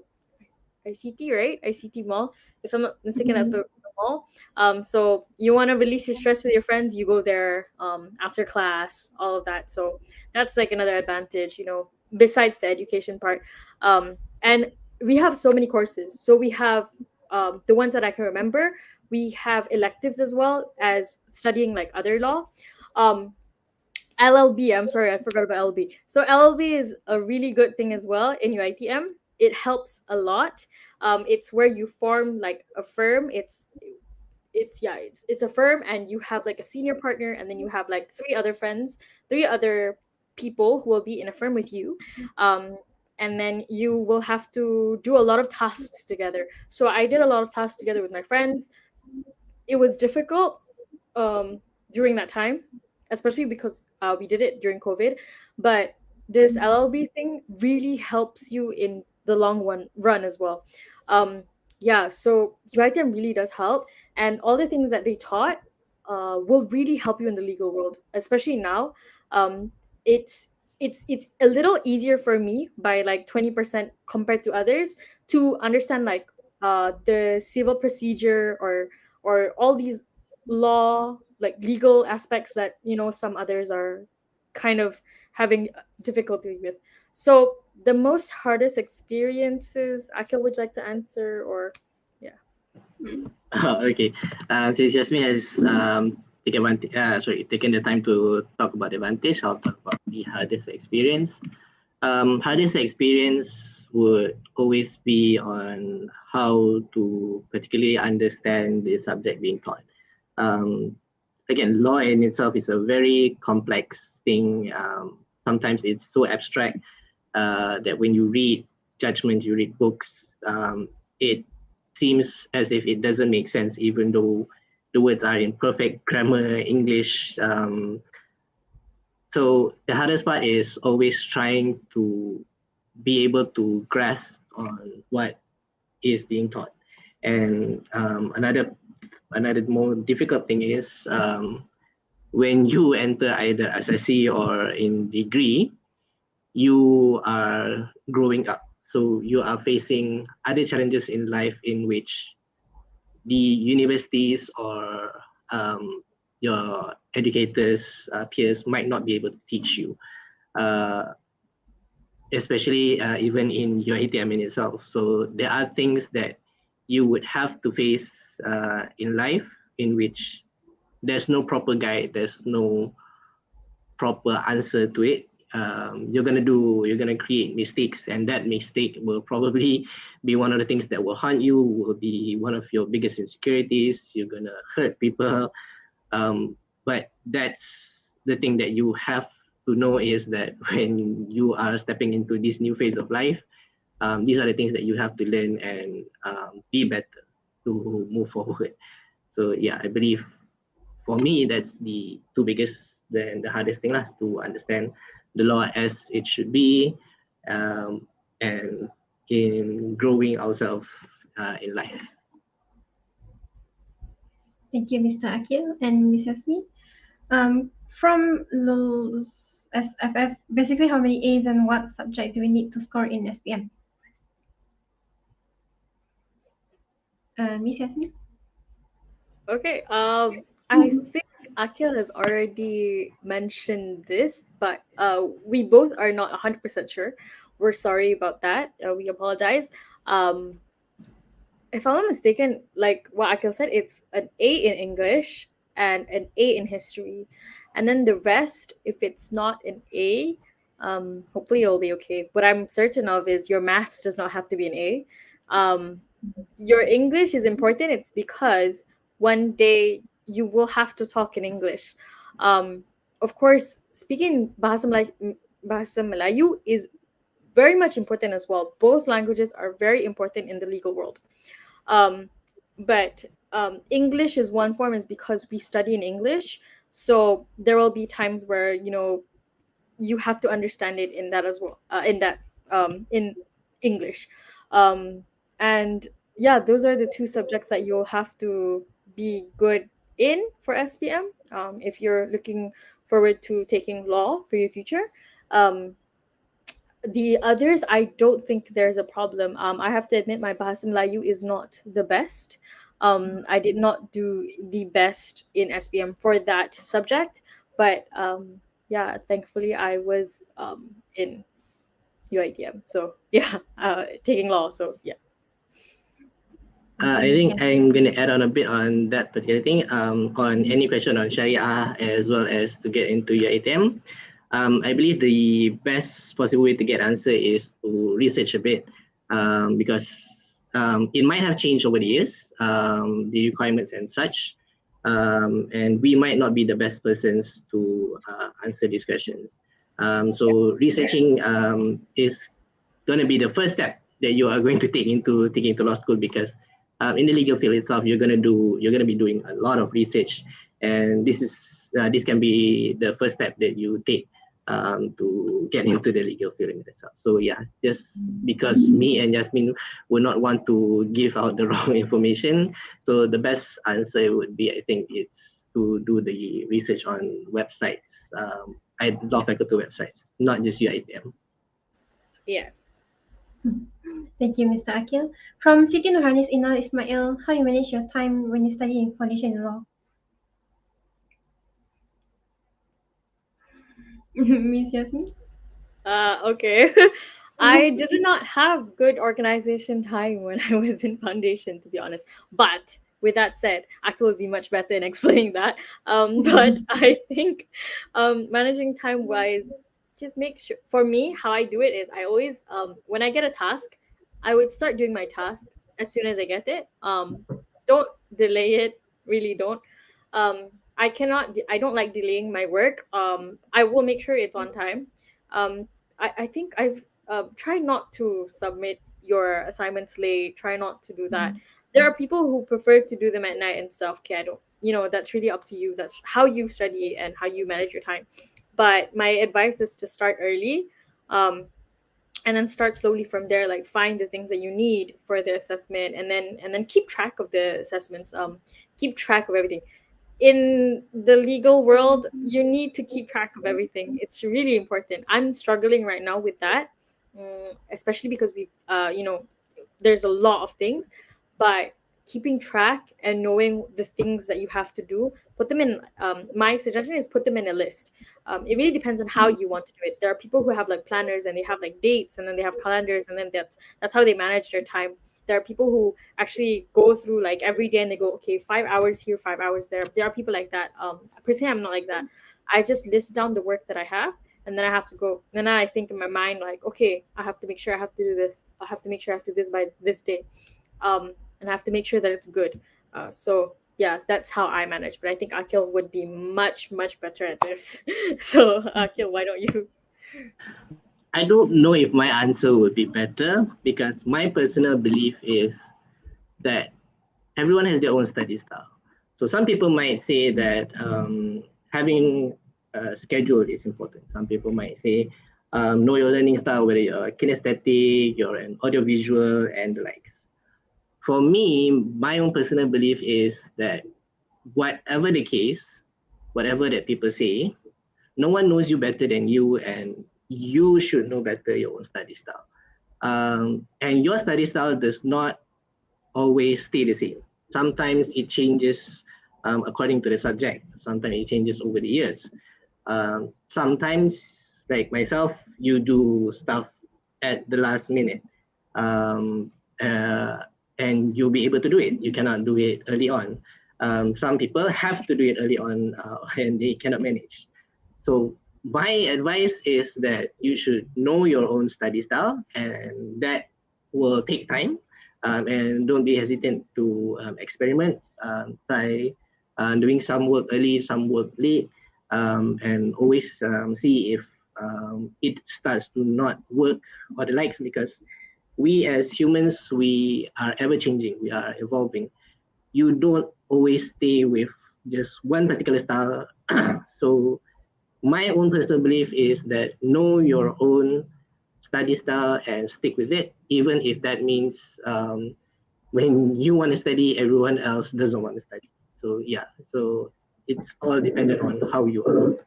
right? ICT Mall. If I'm not mistaken, that's the mall. So you want to release your stress with your friends, you go there after class, all of that. So that's like another advantage, besides the education part. And we have so many courses. So we have the ones that I can remember. We have electives as well as studying like other law. Um, LLB, I'm sorry, I forgot about LLB. So LLB is a really good thing as well in UiTM. It helps a lot. It's where you form like a firm. It's a firm, and you have like a senior partner, and then you have like three other people who will be in a firm with you. Um, and then you will have to do a lot of tasks together. So I did a lot of tasks together with my friends. It was difficult during that time, especially because we did it during COVID. But this LLB thing really helps you in the long run as well. Yeah, so UiTM really does help, and all the things that they taught will really help you in the legal world, especially now. Um, it's it's a little easier for me by like 20% compared to others to understand like the civil procedure, or all these law, like legal aspects that some others are kind of having difficulty with. So the most hardest experiences, Akil, would you like to answer? Or yeah. Okay. Since Yasmin has taken the time to talk about advantage, I'll talk about the hardest experience. Hardest experience would always be on how to particularly understand the subject being taught. Um, again, law in itself is a very complex thing. Sometimes it's so abstract that when you read judgments, you read books, it seems as if it doesn't make sense, even though the words are in perfect grammar English. So the hardest part is always trying to be able to grasp on what is being taught. And another more difficult thing is when you enter either SSC or in degree, you are growing up. So you are facing other challenges in life in which the universities or your educators, peers might not be able to teach you, uh, especially even in your ATM in itself. So there are things that you would have to face in life in which there's no proper guide, there's no proper answer to it. You're gonna create mistakes, and that mistake will probably be one of the things that will haunt you, will be one of your biggest insecurities. You're gonna hurt people, but that's the thing that you have to know, is that when you are stepping into this new phase of life, these are the things that you have to learn and be better to move forward. So yeah, I believe for me that's the two biggest, the hardest thing lah, to understand the law as it should be, and in growing ourselves in life. Thank you, Mr. Akil and Miss Yasmin. From LUL's SFF, basically how many A's and what subject do we need to score in SPM? Miss Yasmin? Okay. I think Akil has already mentioned this, but we both are not 100% sure. We're sorry about that. We apologize. Um, if I'm not mistaken, like what Akil said, it's an A in English and an A in history. And then the rest, if it's not an A, hopefully it'll be okay. What I'm certain of is your maths does not have to be an A. Um, your English is important. It's because one day you will have to talk in English. Um, of course, speaking Bahasa Melayu is very much important as well. Both languages are very important in the legal world. Um, but English is one form, is because we study in English. So there will be times where, you have to understand it in that as well, in English. Um, and yeah, those are the two subjects that you'll have to be good in for SPM, if you're looking forward to taking law for your future. The others, I don't think there's a problem. I have to admit, my Bahasa Melayu is not the best. I did not do the best in SPM for that subject, but yeah, thankfully I was in UITM. So yeah, taking law. So yeah. Thank you, I Miss think Yasmin. I'm going to add on a bit on that particular thing, on any question on Sharia as well as to get into your ATM. I believe the best possible way to get answer is to research a bit, because it might have changed over the years, the requirements and such, and we might not be the best persons to answer these questions. So researching is going to be the first step that you are going to take into taking to law school, because in the legal field itself, you're going to be doing a lot of research, and this can be the first step that you take to get into the legal field in itself. So yeah, just because me and Yasmin would not want to give out the wrong information, so the best answer would be, I think, it's to do the research on websites, law faculty websites, not just UITM. Yes. Thank you, Mr. Akil. From Siti Nurhanis Inal Ismail, how you manage your time when you study in foundation in law? Miss Yasmin? Okay. I did not have good organization time when I was in foundation, to be honest. But with that said, Akil would be much better in explaining that. But I think managing time wise, just make sure, for me, how I do it is, I always, when I get a task, I would start doing my task as soon as I get it. Don't delay it, really don't. Um, I don't like delaying my work. I will make sure it's on time. I think I've tried not to submit your assignments late. Try not to do that. There are people who prefer to do them at night and stuff. Okay, I don't. That's really up to you. That's how you study and how you manage your time. But my advice is to start early. Um, and then start slowly from there, like find the things that you need for the assessment, and then keep track of the assessments, keep track of everything. In the legal world, you need to keep track of everything. It's really important. I'm struggling right now with that, especially because there's a lot of things, but keeping track and knowing the things that you have to do, put them in. My suggestion is put them in a list. It really depends on how you want to do it. There are people who have like planners and they have like dates and then they have calendars and then that's how they manage their time. There are people who actually go through like every day and they go, okay, 5 hours here, 5 hours there. There are people like that. Personally, I'm not like that. I just list down the work that I have and then I have to go. Then I think in my mind like, okay, I have to make sure I have to do this. I have to make sure I have to do this by this day, and I have to make sure that it's good. So yeah, that's how I manage. But I think Akil would be much much better at this. So Akil, why don't you? I don't know if my answer would be better because my personal belief is that everyone has their own study style. So some people might say that having a schedule is important. Some people might say know your learning style, whether you're kinesthetic, you're an audiovisual, and the likes. For me, my own personal belief is that whatever the case, whatever that people say, no one knows you better than you, and you should know better your own study style. And your study style does not always stay the same. Sometimes it changes according to the subject. Sometimes it changes over the years. Sometimes, like myself, you do stuff at the last minute, um, uh, and you'll be able to do it. You cannot do it early on. Some people have to do it early on and they cannot manage. So my advice is that you should know your own study style, and that will take time. And don't be hesitant to experiment. Try doing some work early, some work late, and always see if it starts to not work or the likes, because we as humans, we are ever changing, we are evolving. You don't always stay with just one particular style. So my own personal belief is that know your own study style and stick with it, even if that means when you want to study, everyone else doesn't want to study. So yeah, so it's all dependent on how you are.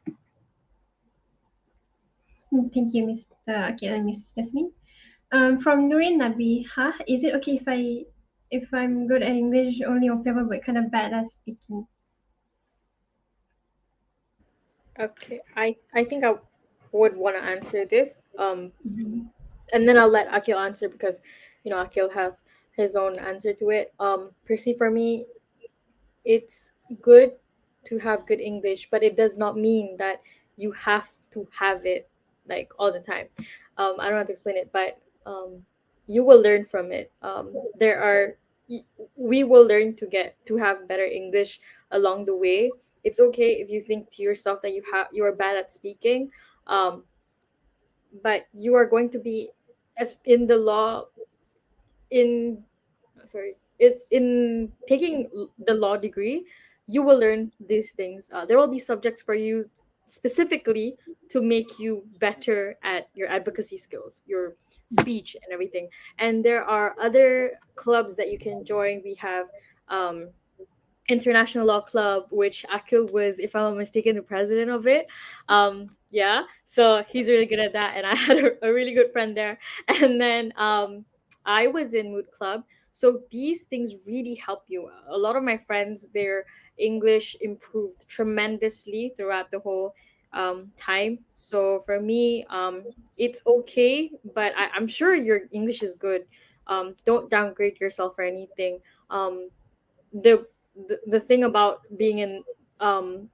Thank you, Mr. Akil and Miss Jasmine. From Nurin Nabiha, is it okay if I'm good at English only on paper but kind of bad at speaking? Okay, I think I would want to answer this. Mhm. And then I'll let Akil answer because Akil has his own answer to it. Personally, for me, it's good to have good English, but it does not mean that you have to have it like all the time. I don't know how to explain it, but you will learn from it. We will learn to have better English along the way. It's okay if you think to yourself that you are bad at speaking, um, but you are going to be as in the law in sorry in taking the law degree. You will learn these things. There will be subjects for you specifically to make you better at your advocacy skills, your speech and everything. And there are other clubs that you can join. We have um, International Law Club, which Akil was, if I'm not mistaken, the president of it. Yeah, so he's really good at that, and I had a really good friend there. And then I was in Mood Club, so these things really help you. A lot of my friends, their English improved tremendously throughout the whole time. So for me, it's okay, but I'm sure your English is good. Don't downgrade yourself or anything. The the thing about being in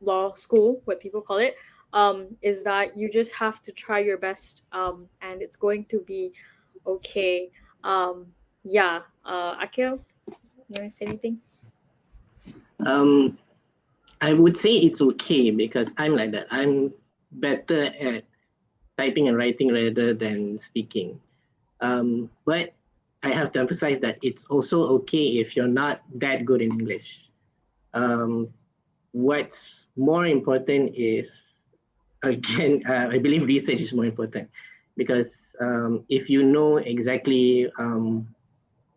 law school, what people call it, is that you just have to try your best, and it's going to be okay. Yeah, Akil, you want to say anything? Um, I would say it's okay because I'm like that. I'm better at typing and writing rather than speaking. But I have to emphasize that it's also okay if you're not that good in English. Um, what's more important is, again, I believe research is more important because if you know exactly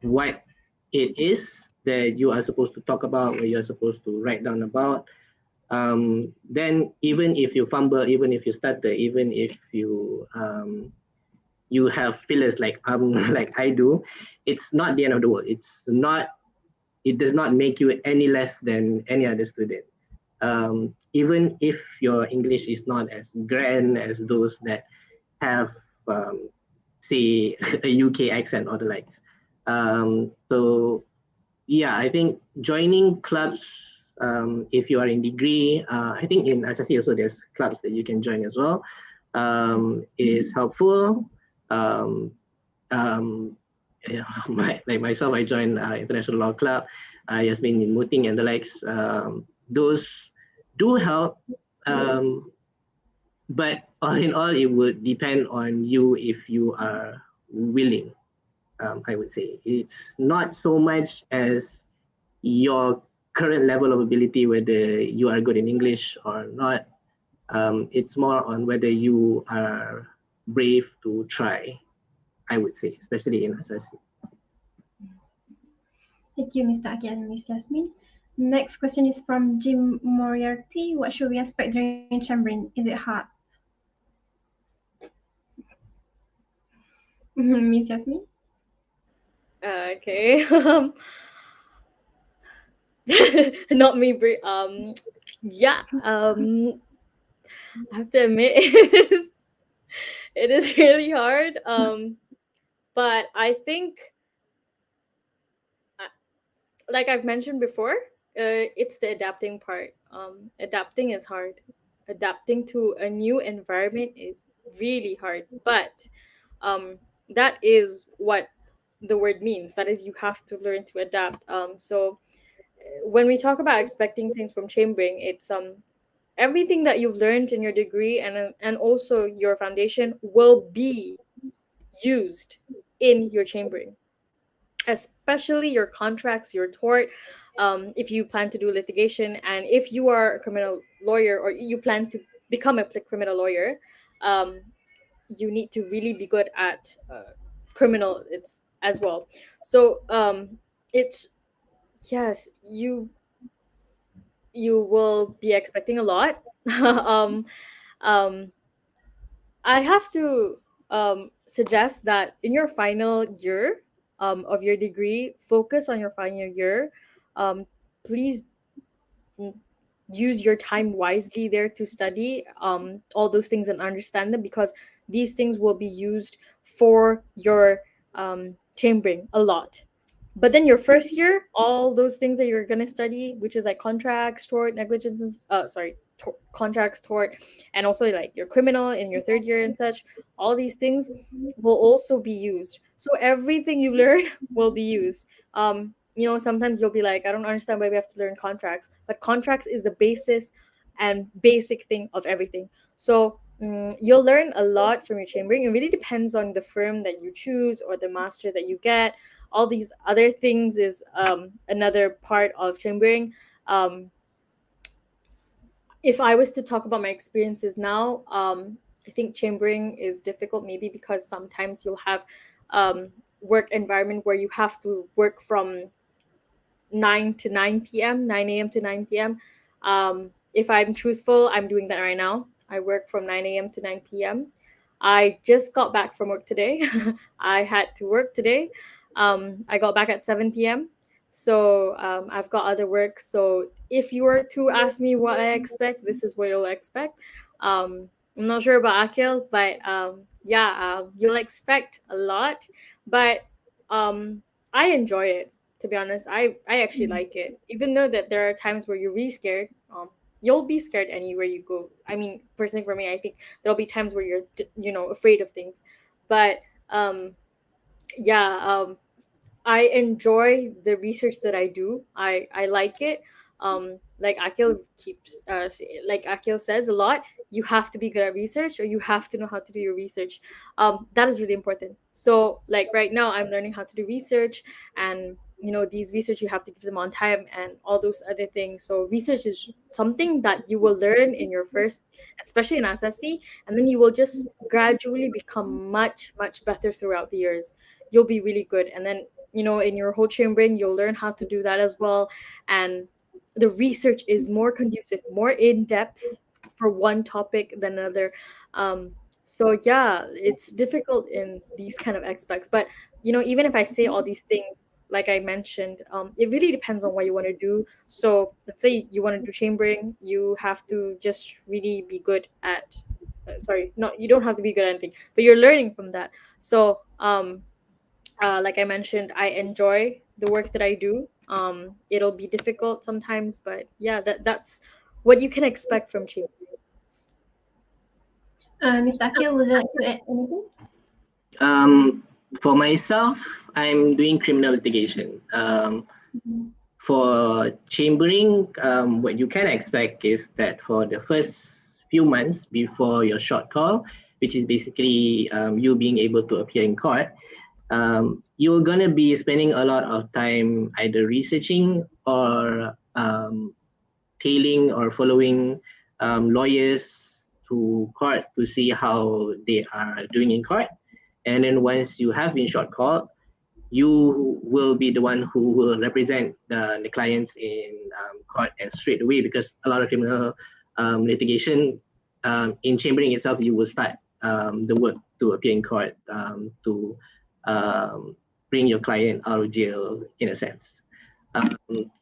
what it is that you are supposed to talk about or you're supposed to write down about, then even if you fumble, even if you stutter, even if you have fillers like like I do, it's not the end of the world. It's not. It does not make you any less than any other student. Even if your English is not as grand as those that have, um, say, a UK accent or the likes. So yeah, I think joining clubs, if you are in degree, I think in Asasi also there's clubs that you can join as well, is helpful. Um, um, yeah, like myself, I joined International Law Club, Yasmin in Muting and the likes. Those do help, um, but all in all, it would depend on you if you are willing. I would say it's not so much as your current level of ability, whether you are good in English or not. It's more on whether you are brave to try, I would say, especially in Asasi. Thank you, Mr. Akil and Ms. Yasmin. Next question is from Jim Moriarty. What should we expect during chambering? Is it hard? Ms. Yasmin? Okay. Not me. Yeah. I have to admit, it is really hard. But I think, uh, like I've mentioned before, it's the adapting part. Adapting is hard. Adapting to a new environment is really hard. But that is what the word means. That is, you have to learn to adapt. So when we talk about expecting things from chambering, it's everything that you've learned in your degree and also your foundation will be used in your chambering, especially your contracts, your tort. If you plan to do litigation, and if you are a criminal lawyer or you plan to become a criminal lawyer, um, you need to really be good at criminal it's as well. So it's yes, you will be expecting a lot. um, um, I have to suggest that in your final year of your degree, focus on your final year. Um, Please n- use your time wisely there to study all those things and understand them, because these things will be used for your chambering a lot. But then your first year, all those things that you're gonna study, which is like contracts, tort, negligence, contracts, tort, and also like your criminal in your third year and such, all these things will also be used. So everything you learn will be used. Sometimes you'll be like, I don't understand why we have to learn contracts, but contracts is the basis and basic thing of everything. So you'll learn a lot from your chambering. It really depends on the firm that you choose or the master that you get. All these other things is another part of chambering. Um, if I was to talk about my experiences now, I think chambering is difficult, maybe because sometimes you'll have um, work environment where you have to work from 9 to 9 p.m., 9 a.m. to 9 p.m. If I'm truthful, I'm doing that right now. I work from 9 a.m. to 9 p.m. I just got back from work today. I had to work today. I got back at 7 p.m. So I've got other work. So if you were to ask me what I expect, this is what you'll expect. I'm not sure about Akil, but yeah, you'll expect a lot. But um, I enjoy it, to be honest. I actually like it, even though that there are times where you're really scared. You'll be scared anywhere you go. I mean, personally for me, I think there'll be times where you're afraid of things, but um yeah, I enjoy the research that I do. I like it. like Akil keeps like Akil says a lot, you have to be good at research, or you have to know how to do your research. That is really important. So like right now I'm learning how to do research, and these research, you have to give them on time and all those other things. So research is something that you will learn in your first, especially in SSC, and then you will just gradually become much much better throughout the years. You'll be really good, and then in your whole chambering you'll learn how to do that as well. And the research is more conducive, more in depth for one topic than another. So yeah, it's difficult in these kind of aspects. But even if I say all these things, like I mentioned, it really depends on what you want to do. So let's say you want to do chambering, you have to just really be good at. Sorry, no, you don't have to be good at anything, but you're learning from that. So like I mentioned, I enjoy the work that I do. It'll be difficult sometimes, but yeah, that's what you can expect from chambering. Mr. Akil, would you like to add anything? Um, for myself, I'm doing criminal litigation. For chambering, what you can expect is that for the first few months before your short call, which is basically you being able to appear in court, you're gonna be spending a lot of time either researching or tailing or following lawyers to court to see how they are doing in court. And then once you have been short called, you will be the one who will represent the clients in court and straight away, because a lot of criminal litigation in chambering itself, you will start the work to appear in court to bring your client out of jail in a sense.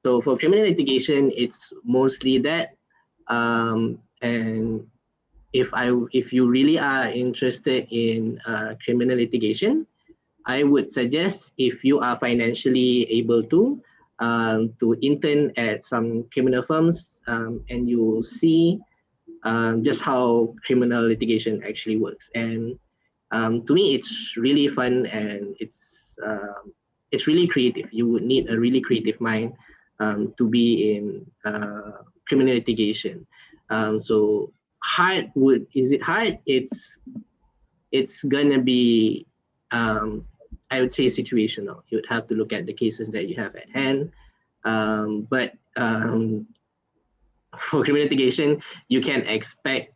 So for criminal litigation, it's mostly that. And if you really are interested in criminal litigation, I would suggest, if you are financially able to intern at some criminal firms, and you will see just how criminal litigation actually works. And to me, it's really fun, and it's really creative. You would need a really creative mind to be in criminal litigation. So is it hard? It's gonna be I would say situational. You would have to look at the cases that you have at hand. But for criminal litigation, you can expect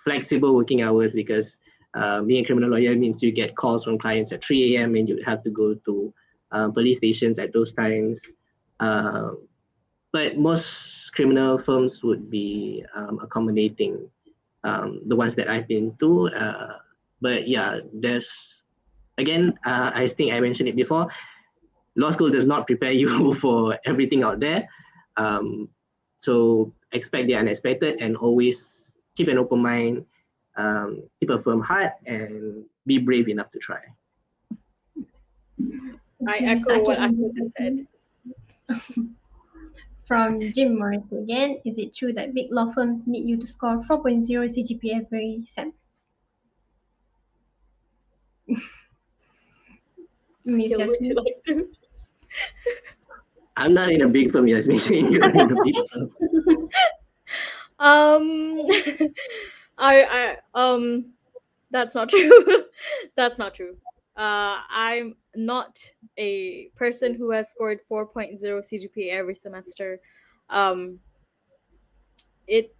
flexible working hours, because being a criminal lawyer means you get calls from clients at 3 a.m. and you have to go to police stations at those times. But most criminal firms would be accommodating, the ones that I've been to. But yeah, there's again, I think I mentioned it before. Law school does not prepare you for everything out there. So expect the unexpected, and always keep an open mind, keep a firm heart, and be brave enough to try. I Okay, Mr. echo what Akil. Akil just said. From Jim Morrison again, is it true that big law firms need you to score 4.0 CGPA every sem? Miss Akil, would you Yasmin? like to? I'm not in a big firm, Yasmin. You're in a big firm. Um, that's not true. That's not true. I'm not a person who has scored 4.0 CGPA every semester. Um, it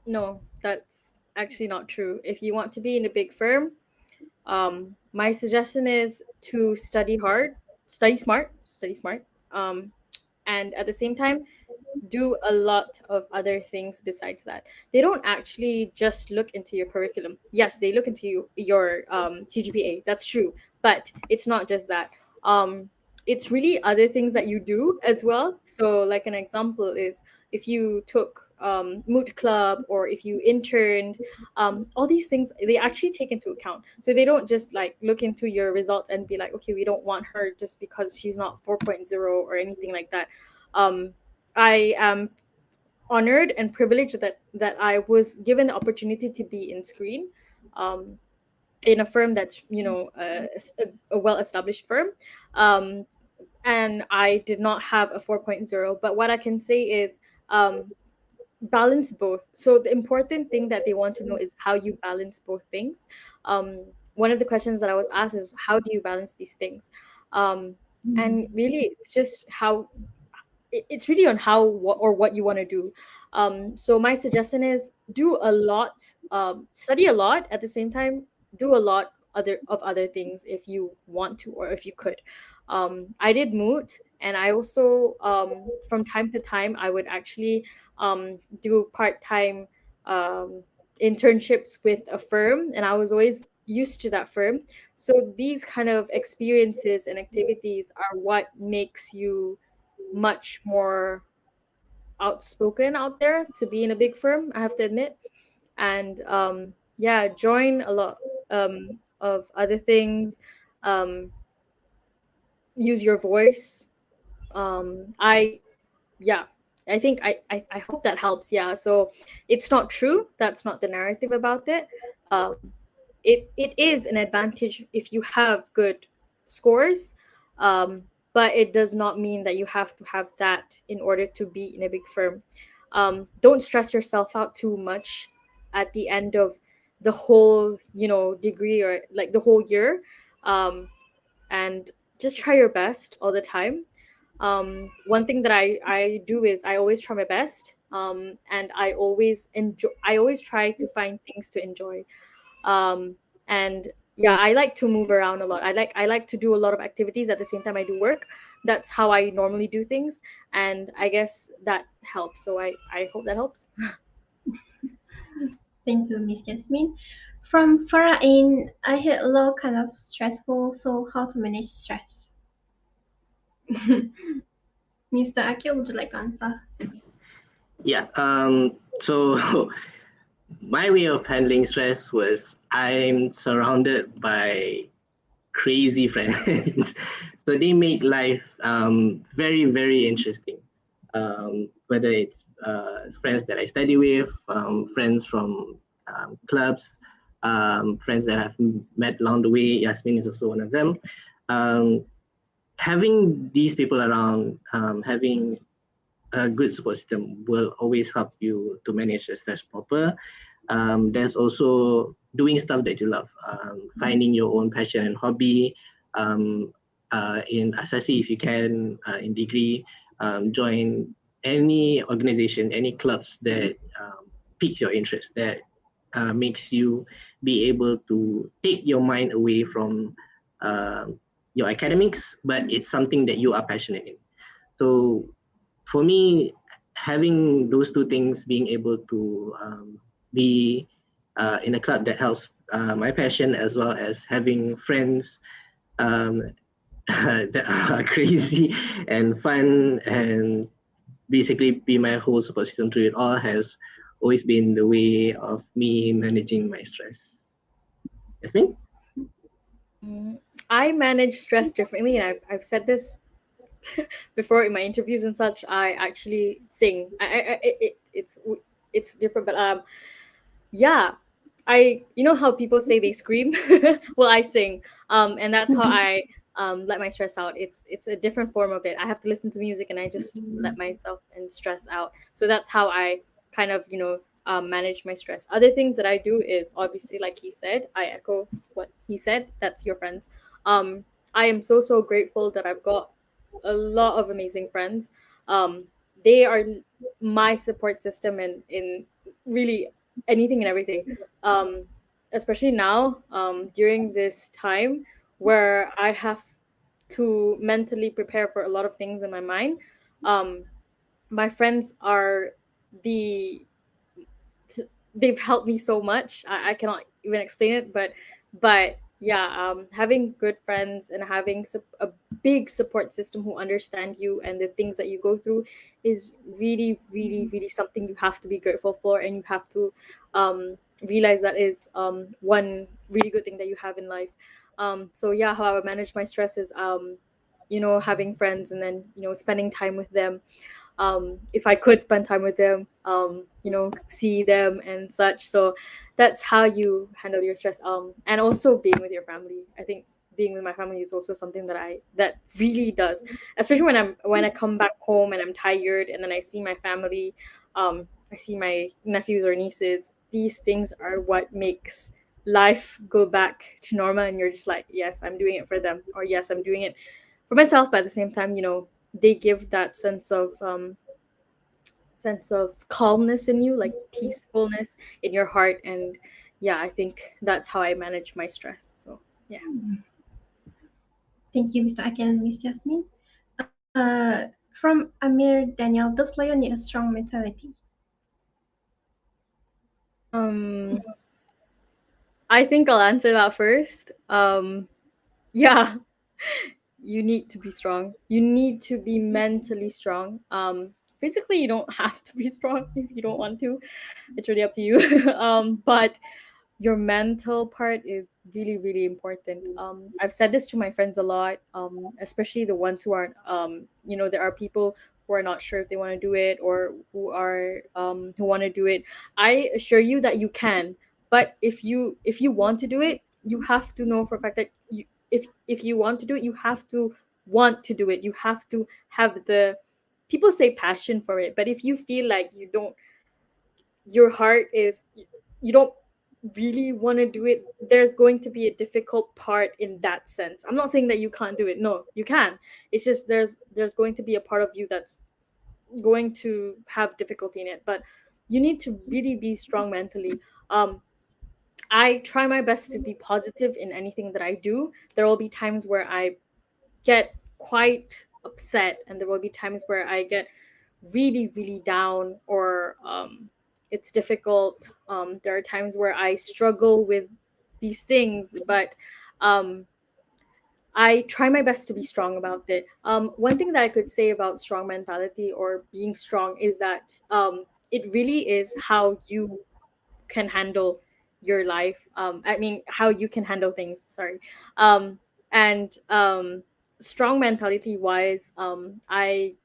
No, that's actually not true. If you want to be in a big firm, my suggestion is to study hard, study smart, and at the same time, do a lot of other things besides that. They don't actually just look into your curriculum. Yes, they look into your CGPA. That's true, but it's not just that. It's really other things that you do as well. So, like an example is if you took moot club, or if you interned, all these things they actually take into account. So they don't just like look into your results and be like, okay, we don't want her just because she's not 4.0 or anything like that. I am honored and privileged that I was given the opportunity to be in screen, um, in a firm that's a well-established firm, and I did not have a 4.0. But what I can say is um, balance both. So the important thing that they want to know is how you balance both things. One of the questions that I was asked is, how do you balance these things? And really, it's just how it's really on how or what you want to do. So my suggestion is do a lot, study a lot at the same time, do a lot other things if you want to or if you could. I did moot, and I also from time to time I would actually do part-time internships with a firm, and I was always used to that firm. So these kind of experiences and activities are what makes you much more outspoken out there to be in a big firm, I have to admit. And yeah, join a lot of other things. Um, use your voice. I yeah, I hope that helps. Yeah, so it's not true. That's not the narrative about it. It is an advantage if you have good scores, but it does not mean that you have to have that in order to be in a big firm. Don't stress yourself out too much at the end of the whole degree or like the whole year, um, and just try your best all the time. One thing that I do is I always try my best, and I always try to find things to enjoy. And yeah, I like to move around a lot. I like to do a lot of activities at the same time I do work. That's how I normally do things, and I guess that helps. So I hope that helps. Thank you, Miss Jasmine. From Farah in, I had a lot kind of stressful, so how to manage stress? Mr. Akil, would you like to answer? Yeah. So my way of handling stress was I'm surrounded by crazy friends. So they make life very, very interesting. Whether it's friends that I study with, friends from clubs, friends that I've met along the way. Yasmin is also one of them. Um, Having these people around, having a good support system will always help you to manage the stress proper. There's also doing stuff that you love, finding your own passion and hobby. In Asasi, if you can, in degree, join any organization, any clubs that piques your interest, that makes you be able to take your mind away from your academics, but it's something that you are passionate in. So for me, having those two things, being able to be in a club that helps my passion, as well as having friends um, that are crazy and fun, and basically be my whole support system through it all, has always been the way of me managing my stress. Yasmin? Mm, I manage stress differently, and I've said this before in my interviews and such. I actually sing. It's different, but yeah, I you know how people say they scream. Well, I sing, and that's how I let my stress out. It's a different form of it. I have to listen to music, and I just let myself and stress out. So that's how I kind of manage my stress. Other things that I do is obviously, like he said, I echo what he said. That's your friends. Um, I am so grateful that I've got a lot of amazing friends. Um, they are my support system in really anything and everything. Um, Especially now, during this time where I have to mentally prepare for a lot of things in my mind. Um, my friends are the they've helped me so much. I cannot even explain it, but yeah, having good friends and having a big support system who understand you and the things that you go through is really something you have to be grateful for, and you have to realize that is one really good thing that you have in life. So yeah, how I would manage my stress is having friends, and then spending time with them. If I could spend time with them, see them and such. So that's how you handle your stress. And also being with your family. I think being with my family is also something that really does, especially when I come back home and I'm tired, and then I see my family, I see my nephews or nieces. These things are what makes life go back to normal, and you're just like, yes, I'm doing it for them, or yes, I'm doing it for myself. But at the same time, they give that sense of calmness in you, like peacefulness in your heart. And yeah, I think that's how I manage my stress. So yeah. Thank you, Mr. Akil and Miss Jasmine. From Amir Daniel, does lion need a strong mentality? um I think I'll answer that first. Yeah, you need to be strong. You need to be mentally strong. Physically, you don't have to be strong if you don't want to. It's really up to you. But your mental part is really, really important. I've said this to my friends a lot, especially the ones who aren't, there are people who are not sure if they want to do it, or who want to do it. I assure you that you can. But if you want to do it, you have to know for a fact that if you want to do it, you have to want to do it. You have to have the, people say, passion for it. But if you feel like you don't, your heart is, you don't really want to do it, there's going to be a difficult part in that sense. I'm not saying that you can't do it. No, you can. It's just there's going to be a part of you that's going to have difficulty in it. But you need to really be strong mentally. I try my best to be positive in anything that I do. There will be times where I get quite upset, and there will be times where I get really, really down, or it's difficult. There are times where I struggle with these things, but um, I try my best to be strong about it. One thing that I could say about strong mentality or being strong is that it really is how you can handle your life. I mean, how you can handle things. Sorry. And strong mentality wise, I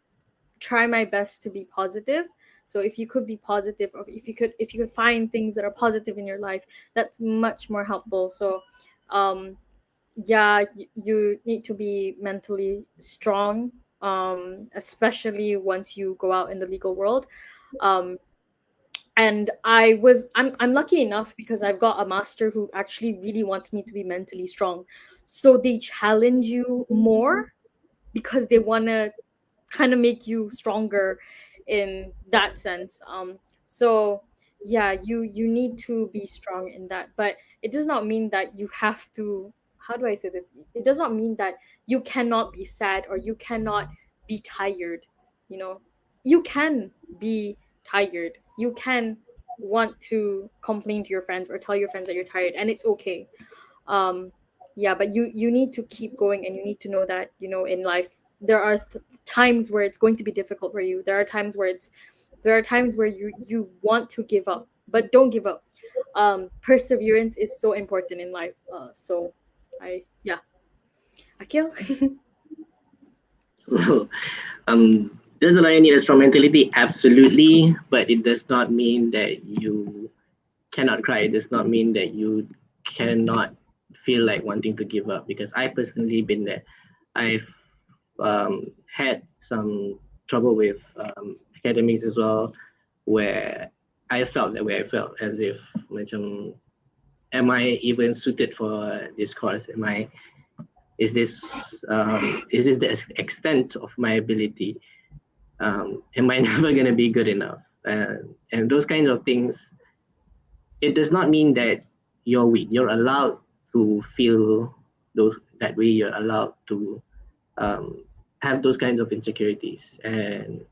try my best to be positive. So if you could be positive, or if you could find things that are positive in your life, that's much more helpful. So yeah, you need to be mentally strong, especially once you go out in the legal world. um and I'm lucky enough because I've got a master who actually really wants me to be mentally strong. So they challenge you more because they want to kind of make you stronger in that sense. So yeah, you need to be strong in that. But it does not mean that you have to, how do I say this, it does not mean that you cannot be sad or you cannot be tired. you know you can be tired, you can want to complain to your friends or tell your friends that you're tired, and it's okay. um yeah, but you need to keep going, and you need to know that in life there are times where it's going to be difficult for you. There are times where you want to give up, but don't give up. Perseverance is so important in life. So I yeah, Akil. Does the lion need a strong mentality? Absolutely, but it does not mean that you cannot cry. It does not mean that you cannot feel like wanting to give up. Because I personally been there. I've had some trouble with academics as well, where I felt that way. I felt as if, macam, am I even suited for this course? Is this the extent of my ability? Am I never going to be good enough? And those kinds of things, it does not mean that you're weak. You're allowed to feel those that way. You're allowed to um, have those kinds of insecurities. And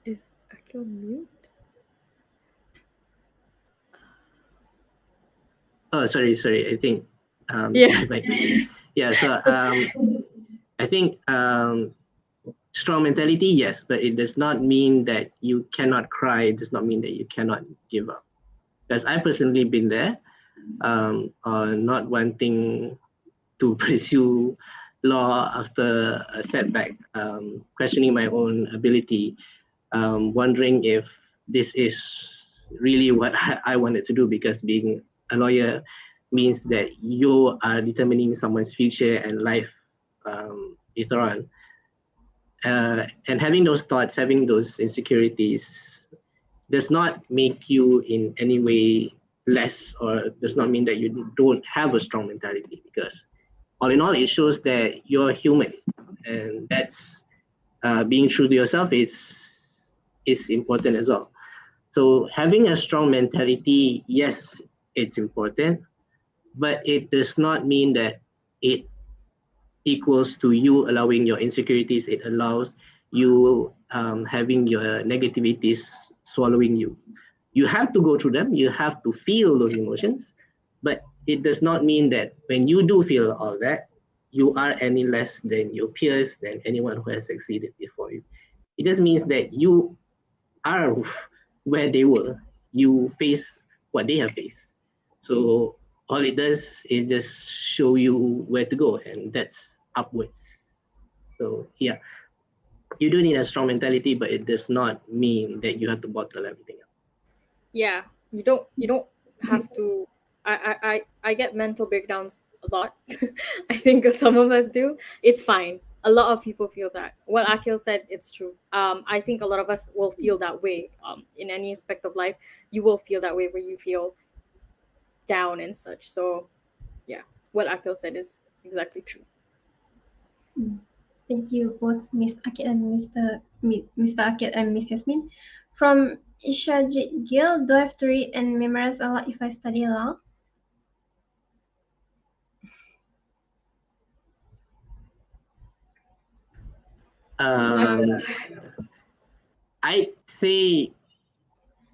Is Akil mute? oh, sorry. I think Yeah. my mic is, yeah. So I think strong mentality, yes, but it does not mean that you cannot cry. It does not mean that you cannot give up. Because I personally been there, on not wanting to pursue law after a setback, questioning my own ability, wondering if this is really what I wanted to do, because being a lawyer means that you are determining someone's future and life later on. And having those thoughts, having those insecurities, does not make you in any way less, or does not mean that you don't have a strong mentality, because all in all, it shows that you're human, and that's being true to yourself is important as well. So having a strong mentality, yes, it's important, but it does not mean that it equals to you allowing your insecurities. It allows you having your negativities swallowing you. You have to go through them. You have to feel those emotions, but it does not mean that when you do feel all that, you are any less than your peers, than anyone who has succeeded before you. It just means that you are where they were. You face what they have faced. So all it does is just show you where to go, and that's upwards. So yeah, you do need a strong mentality, but it does not mean that you have to bottle everything up. Yeah, you don't have to. I get mental breakdowns a lot. I think some of us do. It's fine. A lot of people feel that. What Akil said, it's true. I think a lot of us will feel that way. In any aspect of life, you will feel that way where you feel down and such. So, yeah, what Akil said is exactly true. Thank you both, Miss Akil and Mr. Akil and Miss Yasmin. From Ishajit Gill, do I have to read and memorize a lot if I study law? Um, I'd say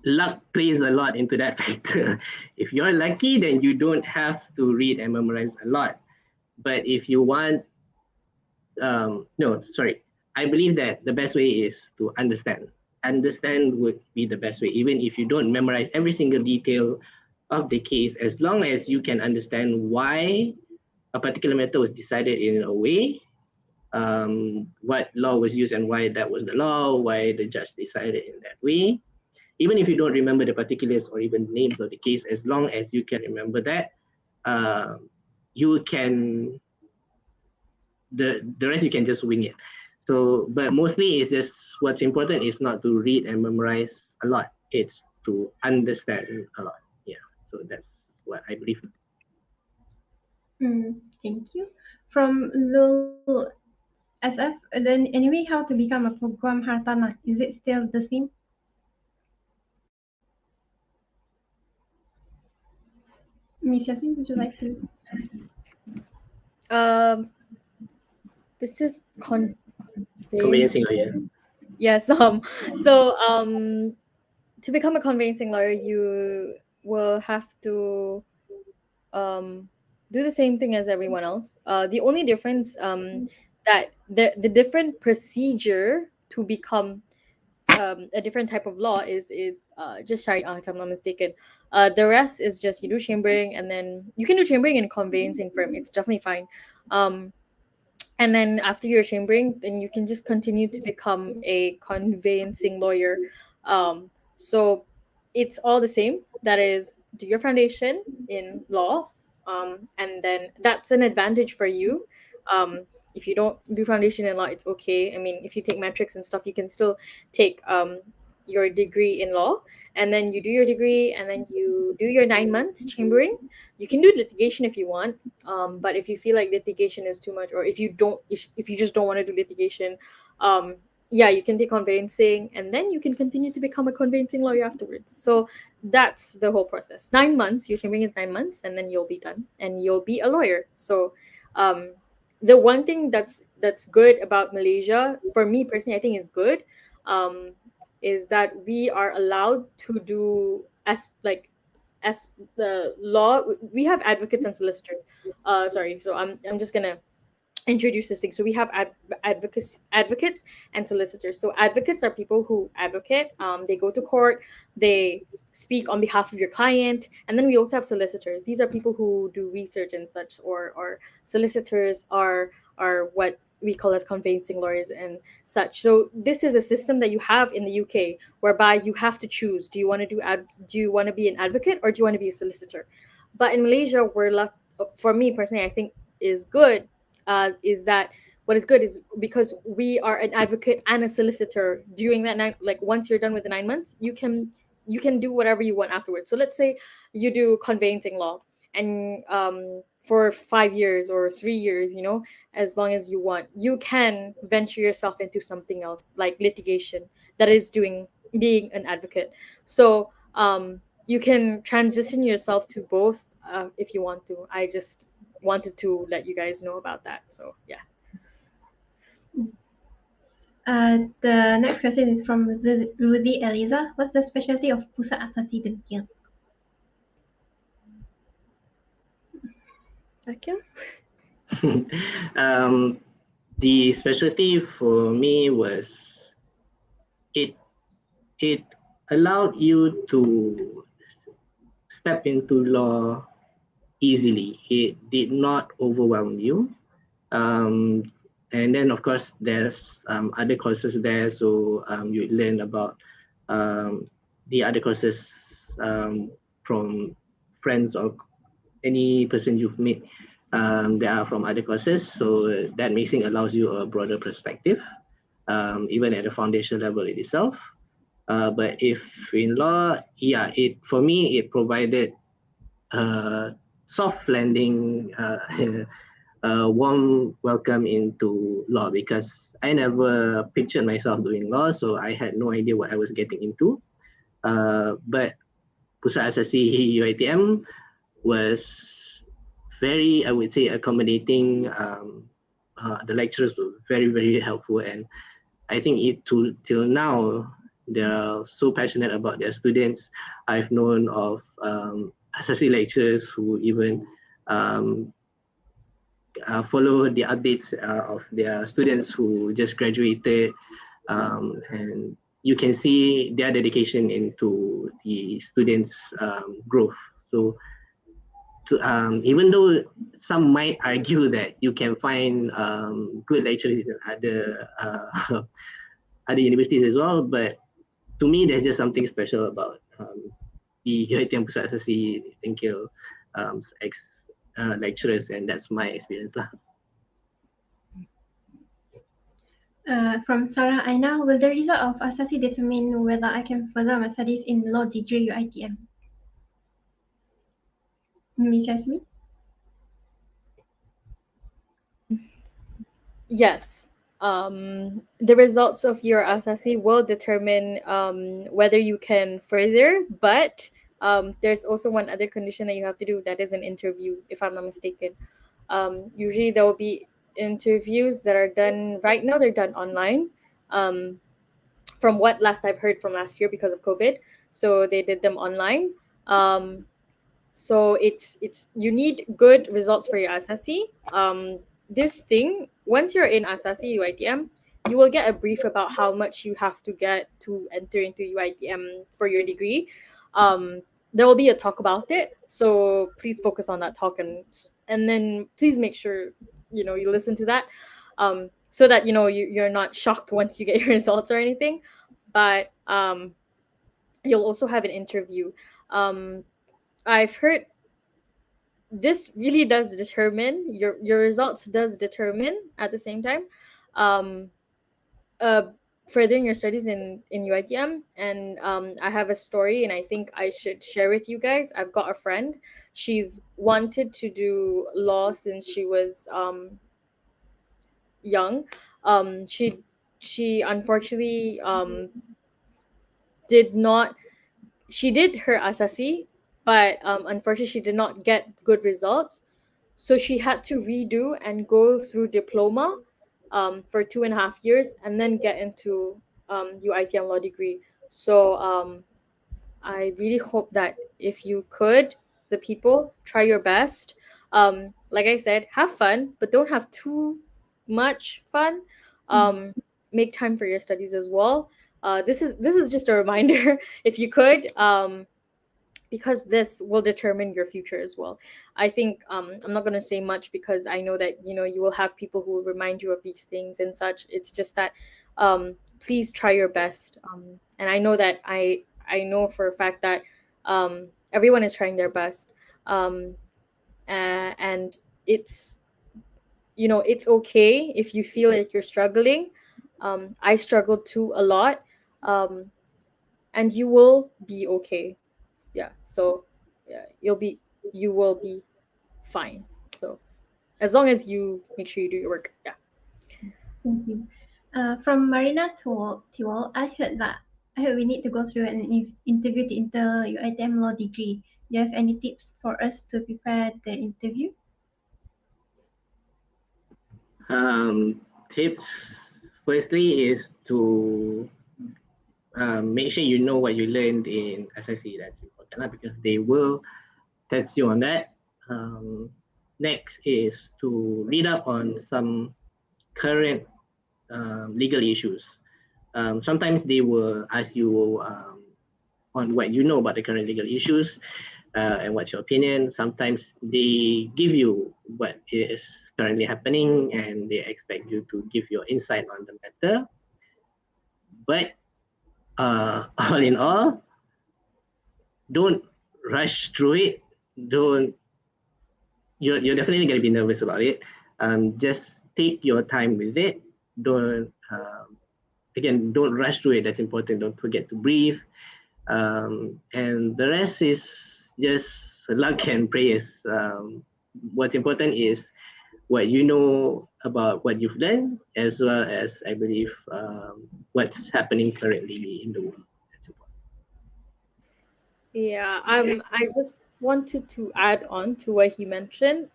luck plays a lot into that factor. If you're lucky, then you don't have to read and memorize a lot. But if you want, no, sorry, I believe that the best way is to understand. Understand would be the best way, even if you don't memorize every single detail of the case, as long as you can understand why a particular matter was decided in a way, what law was used and why that was the law, why the judge decided in that way. Even if you don't remember the particulars or even names of the case, as long as you can remember that, uh, you can the rest you can just wing it. So, but mostly it's just what's important is not to read and memorize a lot. It's to understand a lot. Yeah. So that's what I believe. Thank you. From Lul SF, then anyway, how to become a program hartanah? Is it still the same? Miss Yasmin, would you like to? Um, this is Conveyancing convincing. lawyer. Yes. So to become a conveyancing lawyer, you will have to um, do the same thing as everyone else. The only difference that the different procedure to become a different type of law is just Sharia, if I'm not mistaken. The rest is just you do chambering, and then you can do chambering in a conveyancing firm. It's definitely fine. Um, and then after your chambering, then you can just continue to become a conveyancing lawyer. So it's all the same. That is, do your foundation in law, and then that's an advantage for you. If you don't do foundation in law, it's okay. I mean, if you take metrics and stuff, you can still take your degree in law, and then you do your degree, and then you do your 9 months chambering. You can do litigation if you want, but if you feel like litigation is too much, or if you just don't want to do litigation, um, yeah, you can take conveyancing, and then you can continue to become a conveyancing lawyer afterwards. So that's the whole process. 9 months, your chambering is 9 months, and then you'll be done, and you'll be a lawyer. So um, the one thing that's good about Malaysia, for me personally, I think is good, um, is that we are allowed to do as the law. We have advocates and solicitors. Sorry, so I'm just gonna introduce this thing. So we have advocates and solicitors. So advocates are people who advocate. They go to court, they speak on behalf of your client, and then we also have solicitors. These are people who do research and such. Or solicitors are what we call as conveyancing lawyers and such. So this is a system that you have in the UK, whereby you have to choose: do you want to do you want to be an advocate, or do you want to be a solicitor? But in Malaysia, for me personally, I think is good, is that what is good is because we are an advocate and a solicitor during that like once you're done with the 9 months, you can do whatever you want afterwards. So let's say you do conveyancing law, and for 5 years or 3 years, as long as you want, you can venture yourself into something else like litigation, that is doing being an advocate. So you can transition yourself to both, if you want to. I just wanted to let you guys know about that. So yeah. The next question is from Rudy Eliza. What's the specialty of Pusat Asasi Dengkil? Akil? The specialty for me was it it allowed you to step into law easily. It did not overwhelm you. Um, and then of course there's other courses there, so you learn about the other courses from friends or any person you've met that are from other courses. So that mixing allows you a broader perspective, even at the foundation level itself. But if in law, yeah, it for me it provided a soft landing, a warm welcome into law, because I never pictured myself doing law, so I had no idea what I was getting into. But Pusat Asasi UiTM was very, I would say, accommodating. The lecturers were very, very helpful, and I think till now they are so passionate about their students. I've known of Asasi lecturers who even um, follow the updates of their students who just graduated, and you can see their dedication into the students' growth. So even though some might argue that you can find good lecturers in other other universities as well, but to me, there's just something special about the UiTM Pusat Asasi Tengkil ex lecturers, and that's my experience lah. From Sarah Aina, will the result of Asasi determine whether I can further my studies in law degree UiTM? Miss Yasmin? Yes. The results of your Asasi will determine whether you can further, but there's also one other condition that you have to do, that is an interview, if I'm not mistaken. Usually there will be interviews that are done right now, they're done online. From what last I've heard from last year because of COVID. So they did them online. So it's you need good results for your Asasi. This thing, once you're in Asasi UiTM, you will get a brief about how much you have to get to enter into UiTM for your degree. There will be a talk about it, so please focus on that talk, and then please make sure you listen to that, so that you're not shocked once you get your results or anything. But you'll also have an interview. I've heard this really does determine your results, does determine at the same time um uh furthering your studies in UiTM. And I have a story, and I think I should share with you guys. I've got a friend. She's wanted to do law since she was young. She unfortunately did not she did her Asasi, but unfortunately she did not get good results. So she had to redo and go through diploma for 2.5 years, and then get into UiTM law degree. So I really hope that if you could, the people, try your best. Like I said, have fun, but don't have too much fun. Um, Make time for your studies as well. This is just a reminder. If you could, because this will determine your future as well. I think I'm not going to say much because I know that you will have people who will remind you of these things and such. It's just that please try your best, and I know that I know for a fact that everyone is trying their best, and it's it's okay if you feel like you're struggling. I struggled too a lot, um, and you will be okay. Yeah, so yeah, you will be fine. So as long as you make sure you do your work. Yeah. Thank you. From Marina Tiwal, I heard we need to go through an interview to enter UiTM law degree. Do you have any tips for us to prepare the interview? Tips firstly is to make sure you know what you learned in SIC. That's important because they will test you on that. Next is to read up on some current legal issues. Sometimes they will ask you on what you know about the current legal issues and what's your opinion. Sometimes they give you what is currently happening and they expect you to give your insight on the matter. But all in all, don't rush through it. Don't you're definitely going to be nervous about it. Just take your time with it. Don't again, don't rush through it. That's important. Don't forget to breathe. And the rest is just luck and prayers. What's important is what you know about what you've done, as well as I believe what's happening currently in the world. That's important. Yeah. I just wanted to add on to what he mentioned.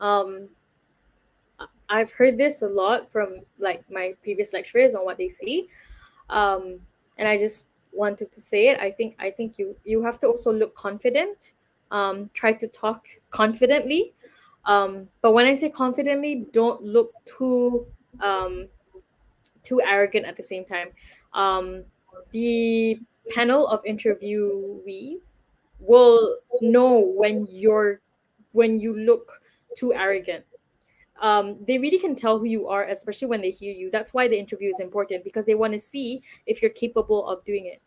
I've heard this a lot from like my previous lecturers on what they see, um, and I just wanted to say it. I think you have to also look confident. Try to talk confidently, but when I say confidently, don't look um, too arrogant at the same time. Um, the panel of interviewees will know when you look too arrogant. They really can tell who you are, especially when they hear you. That's why the interview is important, because they want to see if you're capable of doing it.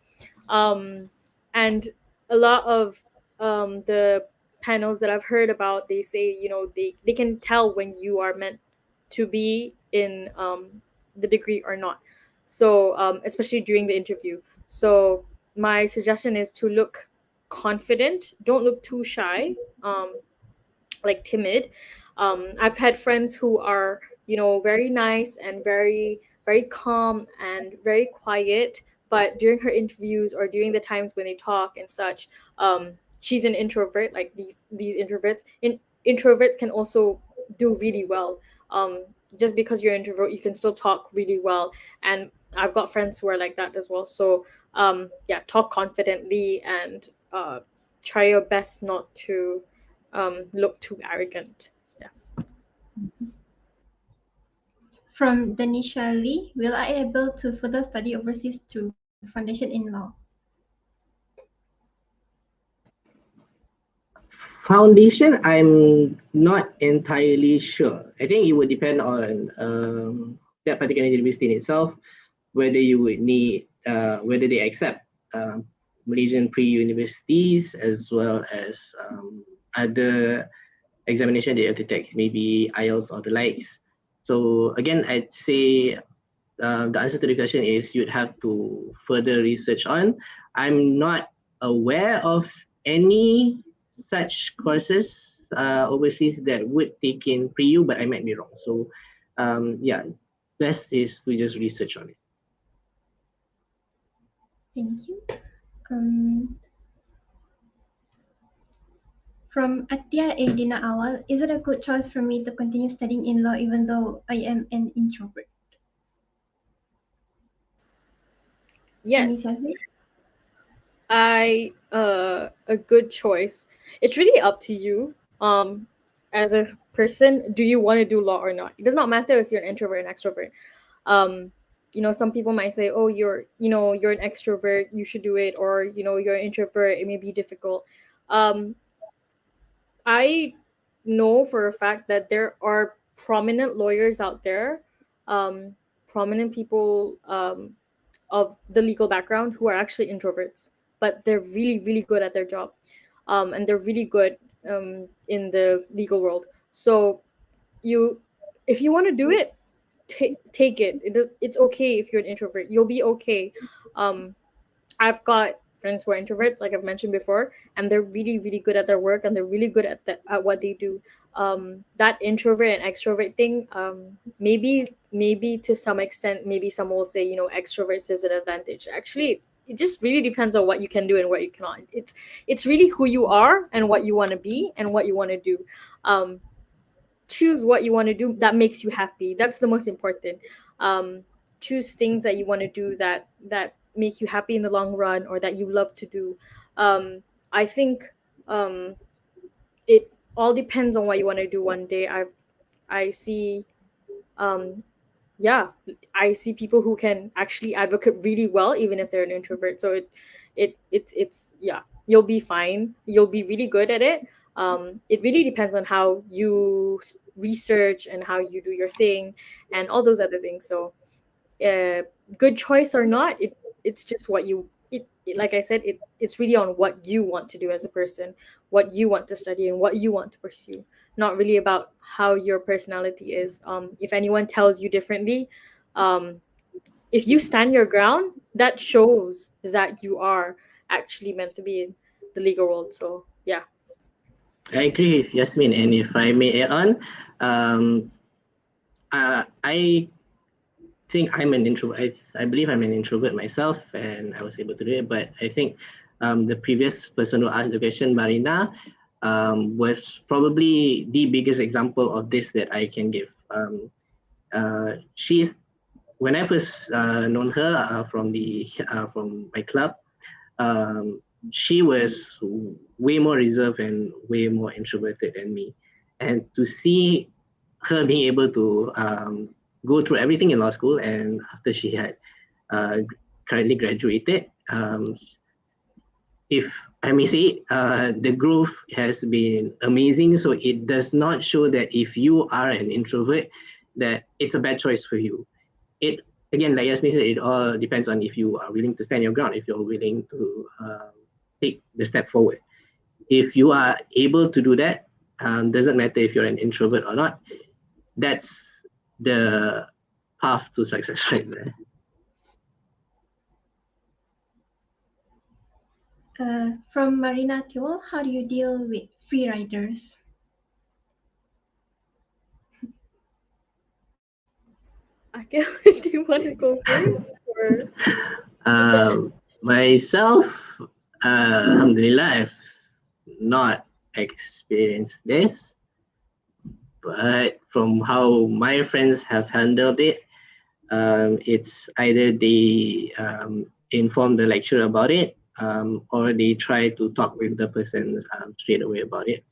Um, and a lot of the panels that I've heard about, they say, they can tell when you are meant to be in the degree or not. So, especially during the interview. So, my suggestion is to look confident. Don't look too shy. Like timid. I've had friends who are, very nice and very, very calm and very quiet. But during her interviews or during the times when they talk and such, she's an introvert. Like these introverts can also do really well. Just because you're an introvert, you can still talk really well. And I've got friends who are like that as well. So yeah, talk confidently and try your best not to look too arrogant. Yeah. From Danisha Lee, will I able to further study overseas through foundation in law? Foundation, I'm not entirely sure. I think it would depend on that particular university in itself, whether you would need, whether they accept Malaysian pre-universities as well as other examination they have to take, maybe IELTS or the likes. So again, I'd say the answer to the question is you'd have to further research on. I'm not aware of any such courses overseas that would take in pre-U, but I might be wrong. So yeah, best is we just research on it. Thank you. Um, from Atia Erdina Awal, is it a good choice for me to continue studying in law even though I am an introvert? Any Yes, Sasmi? a good choice. It's really up to you. As a person, do you want to do law or not? It does not matter if you're an introvert and extrovert. Um, some people might say, "Oh, you're an extrovert, you should do it," or you're an introvert, it may be difficult. Um, I know for a fact that there are prominent lawyers out there, um, prominent people of the legal background who are actually introverts, but they're really, really good at their job, and they're really good in the legal world. So you, if you want to do it, take it. It's okay if you're an introvert. You'll be okay. Um, I've got friends who are introverts, like I've mentioned before, and they're really, really good at their work, and they're really good at what they do. That introvert and extrovert thing, maybe to some extent, maybe some will say, extroverts is an advantage. Actually, it just really depends on what you can do and what you cannot. It's really who you are and what you want to be and what you want to do. Um, Choose what you want to do that makes you happy. That's the most important. um Choose things that you want to do that make you happy in the long run, or that you love to do. I think um it all depends on what you want to do. One day I see, um yeah, I see people who can actually advocate really well even if they're an introvert. So it's yeah, you'll be fine, you'll be really good at it. It really depends on how you research and how you do your thing and all those other things. So uh, good choice or not, it's just what you like I said, it's really on what you want to do as a person, what you want to study and what you want to pursue, not really about how your personality is. If anyone tells you differently, um if you stand your ground, that shows that you are actually meant to be in the legal world. So yeah. I agree with Yasmin, and if I may add on, um, I think I'm an introvert. I believe I'm an introvert myself, and I was able to do it. But I think the previous person who asked the question, Marina, was probably the biggest example of this that I can give. She's when I first known her from my club, um, she was way more reserved and way more introverted than me. And to see her being able to go through everything in law school, and after she had uh, currently graduated, if I may say, the growth has been amazing. So it does not show that if you are an introvert, that it's a bad choice for you. It again, like Yasmin said, it all depends on if you are willing to stand your ground, if you're willing to take the step forward. If you are able to do that, doesn't matter if you're an introvert or not. That's the path to success right there. From Marina Kewal, how do you deal with free riders? Akil, do you want to go first or? Myself, Alhamdulillah, I've not experienced this, but from how my friends have handled it, it's either they inform the lecturer about it, or they try to talk with the person straight away about it.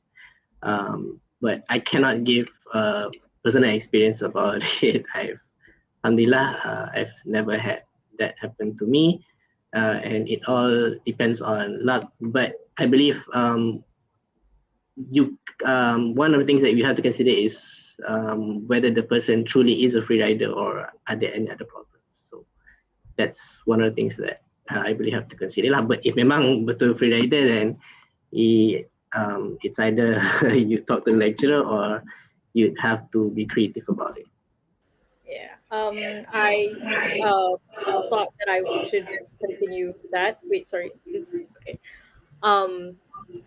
But I cannot give personal experience about it. Alhamdulillah, I've never had that happen to me, and it all depends on luck. But I believe you one of the things that you have to consider is whether the person truly is a free rider or are there any other problems. So that's one of the things that I believe have to consider lah. But if memang betul free rider, then it's either you talk to the lecturer or you'd have to be creative about it. Yeah. I thought that I should just continue that. Wait, sorry. Is okay. Um,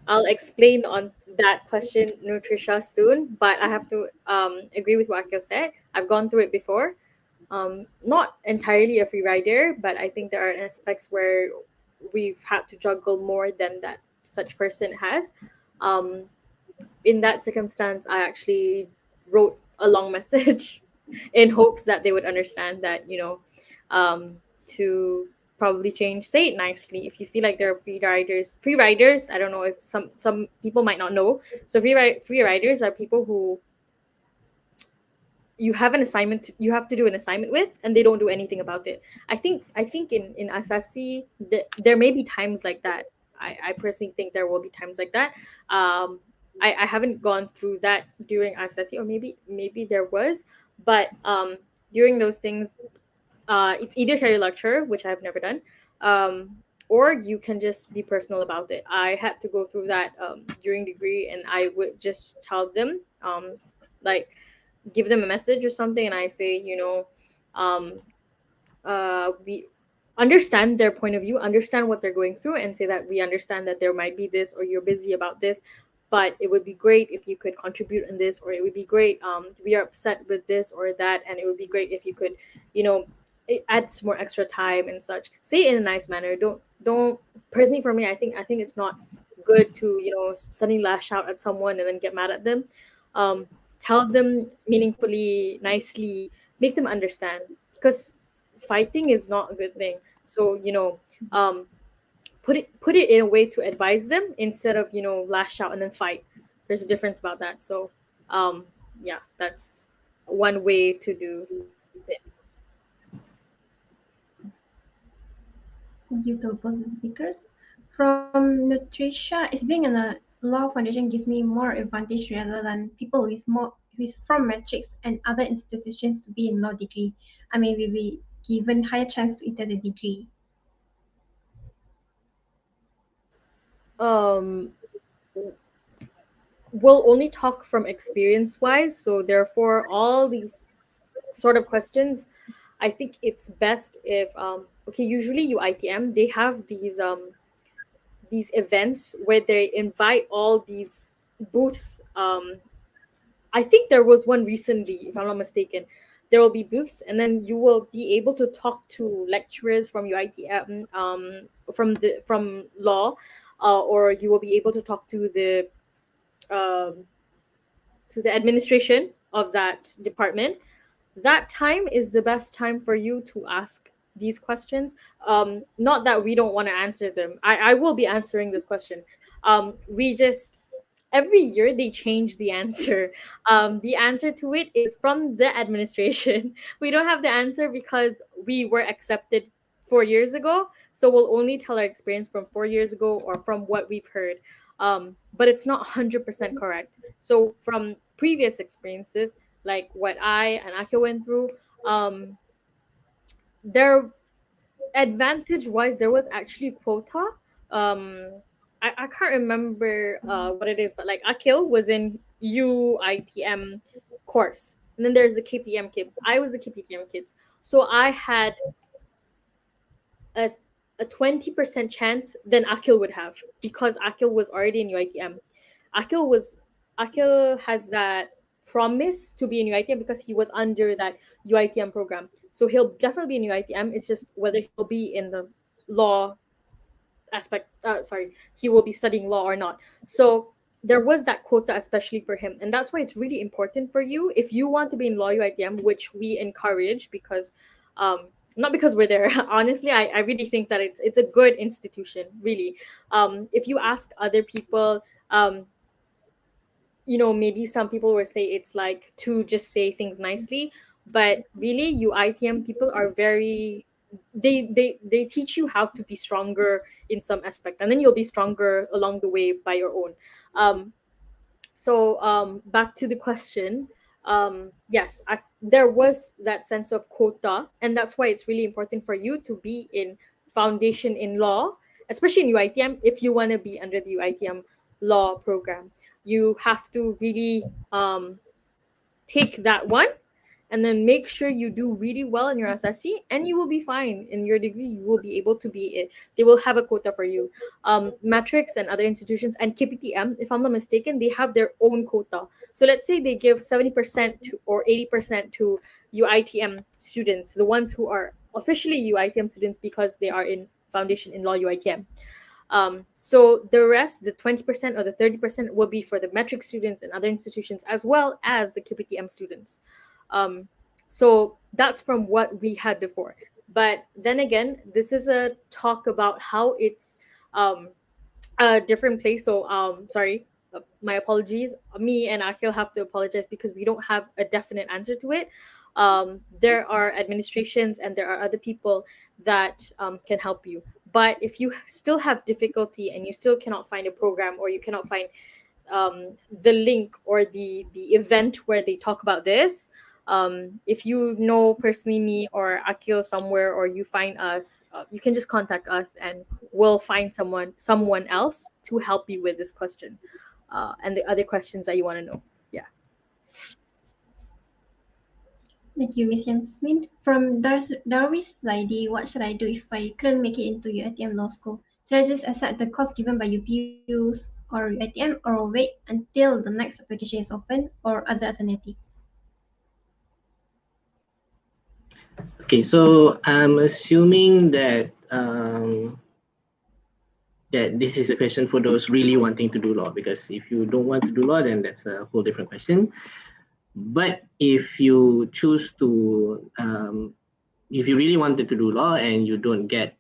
I'll explain on that question, Nutritia, soon. But I have to agree with what Akil said. I've gone through it before. Not entirely a free rider, but I think there are aspects where we've had to juggle more than that such person has. Um, in that circumstance, I actually wrote a long message in hopes that they would understand that, to probably change, say it nicely. If you feel like there are free riders, I don't know if some people might not know. So free riders are people who you have an assignment you have to do an assignment with, and they don't do anything about it. I think in Asasi, there may be times like that. I personally think there will be times like that. I haven't gone through that during Asasi, or maybe there was, but during those things, it's either carry lecture, which I've never done, or you can just be personal about it. I had to go through that during degree, and I would just tell them, like, give them a message or something, and I say, um, we understand their point of view, understand what they're going through, and say that we understand that there might be this, or you're busy about this, but it would be great if you could contribute in this, or it would be great, we are upset with this or that, and it would be great if you could, you know add some more extra time and such. Say it in a nice manner. Don't Personally, for me, I think it's not good to, suddenly lash out at someone and then get mad at them. Tell them meaningfully, nicely, make them understand, because fighting is not a good thing. So, put it in a way to advise them, instead of, lash out and then fight. There's a difference about that. So, yeah, that's one way to do it. Thank you to both the speakers. From Nutritia, is being in a law foundation gives me more advantage rather than people who is from metrics and other institutions to be in law degree. I mean, we be given higher chance to enter the degree. um we'll only talk from experience wise, so therefore all these sort of questions, I think it's best if, okay, usually UITM, they have these events where they invite all these booths. I think there was one recently, if I'm not mistaken. There will be booths, and then you will be able to talk to lecturers from UITM, from law, or you will be able to talk um, to the administration of that department. That time is the best time for you to ask these questions. Not that we don't want to answer them. I will be answering this question. We just, every year they change the answer. The answer to it is from the administration. We don't have the answer because we were accepted 4 years ago. So we'll only tell our experience from 4 years ago, or from what we've heard. But it's not 100% correct. So from previous experiences, like what I and Akil went through, there, advantage wise, there was actually quota. I can't remember what it is, but like Akil was in UITM course, and then there's the KPM kids. I was the KPM kids, so I had a a 20% chance than Akil would have, because Akil was already in UITM. Akil was Akil has that promise to be in UITM because he was under that UITM program. So he'll definitely be in UITM. It's just whether he'll be in the law aspect. Sorry, he will be studying law or not. So there was that quota especially for him, and that's why it's really important for you, if you want to be in law UITM, which we encourage, because not because we're there. Honestly, I really think that it's a good institution, really. If you ask other people, maybe some people will say it's like to just say things nicely, but really UITM people are very, they teach you how to be stronger in some aspect, and then you'll be stronger along the way by your own. Back to the question. Yes, there was that sense of quota, and that's why it's really important for you to be in foundation in law, especially in UITM. If you want to be under the UITM law program, you have to really take that one, and then make sure you do really well in your SSC, and you will be fine in your degree. You will be able to be it. They will have a quota for you. Matrix and other institutions and KPTM, if I'm not mistaken, they have their own quota. So let's say they give 70% or 80% to UITM students, the ones who are officially UITM students because they are in foundation in law UITM. So the rest, the 20% or the 30%, will be for the metric students and other institutions, as well as the KPTM students. So that's from what we had before. But then again, this is a talk about how it's a different place. So sorry, my apologies. Me and Akil have to apologize because we don't have a definite answer to it. There are administrations and there are other people that can help you. But if you still have difficulty and you still cannot find a program, or you cannot find the link or the event where they talk about this, if you know personally me or Akil somewhere, or you find us, you can just contact us and we'll find someone else to help you with this question and the other questions that you want to know. Yeah. Thank you, Miss Yasmin. From Darwis Zaidi, what should I do if I couldn't make it into UiTM Law School? Should I just accept the course given by UPUs or UiTM, or wait until the next application is open, or other alternatives? Okay, so I'm assuming that this is a question for those really wanting to do law, because if you don't want to do law, then that's a whole different question. But if you choose to, if you really wanted to do law and you don't get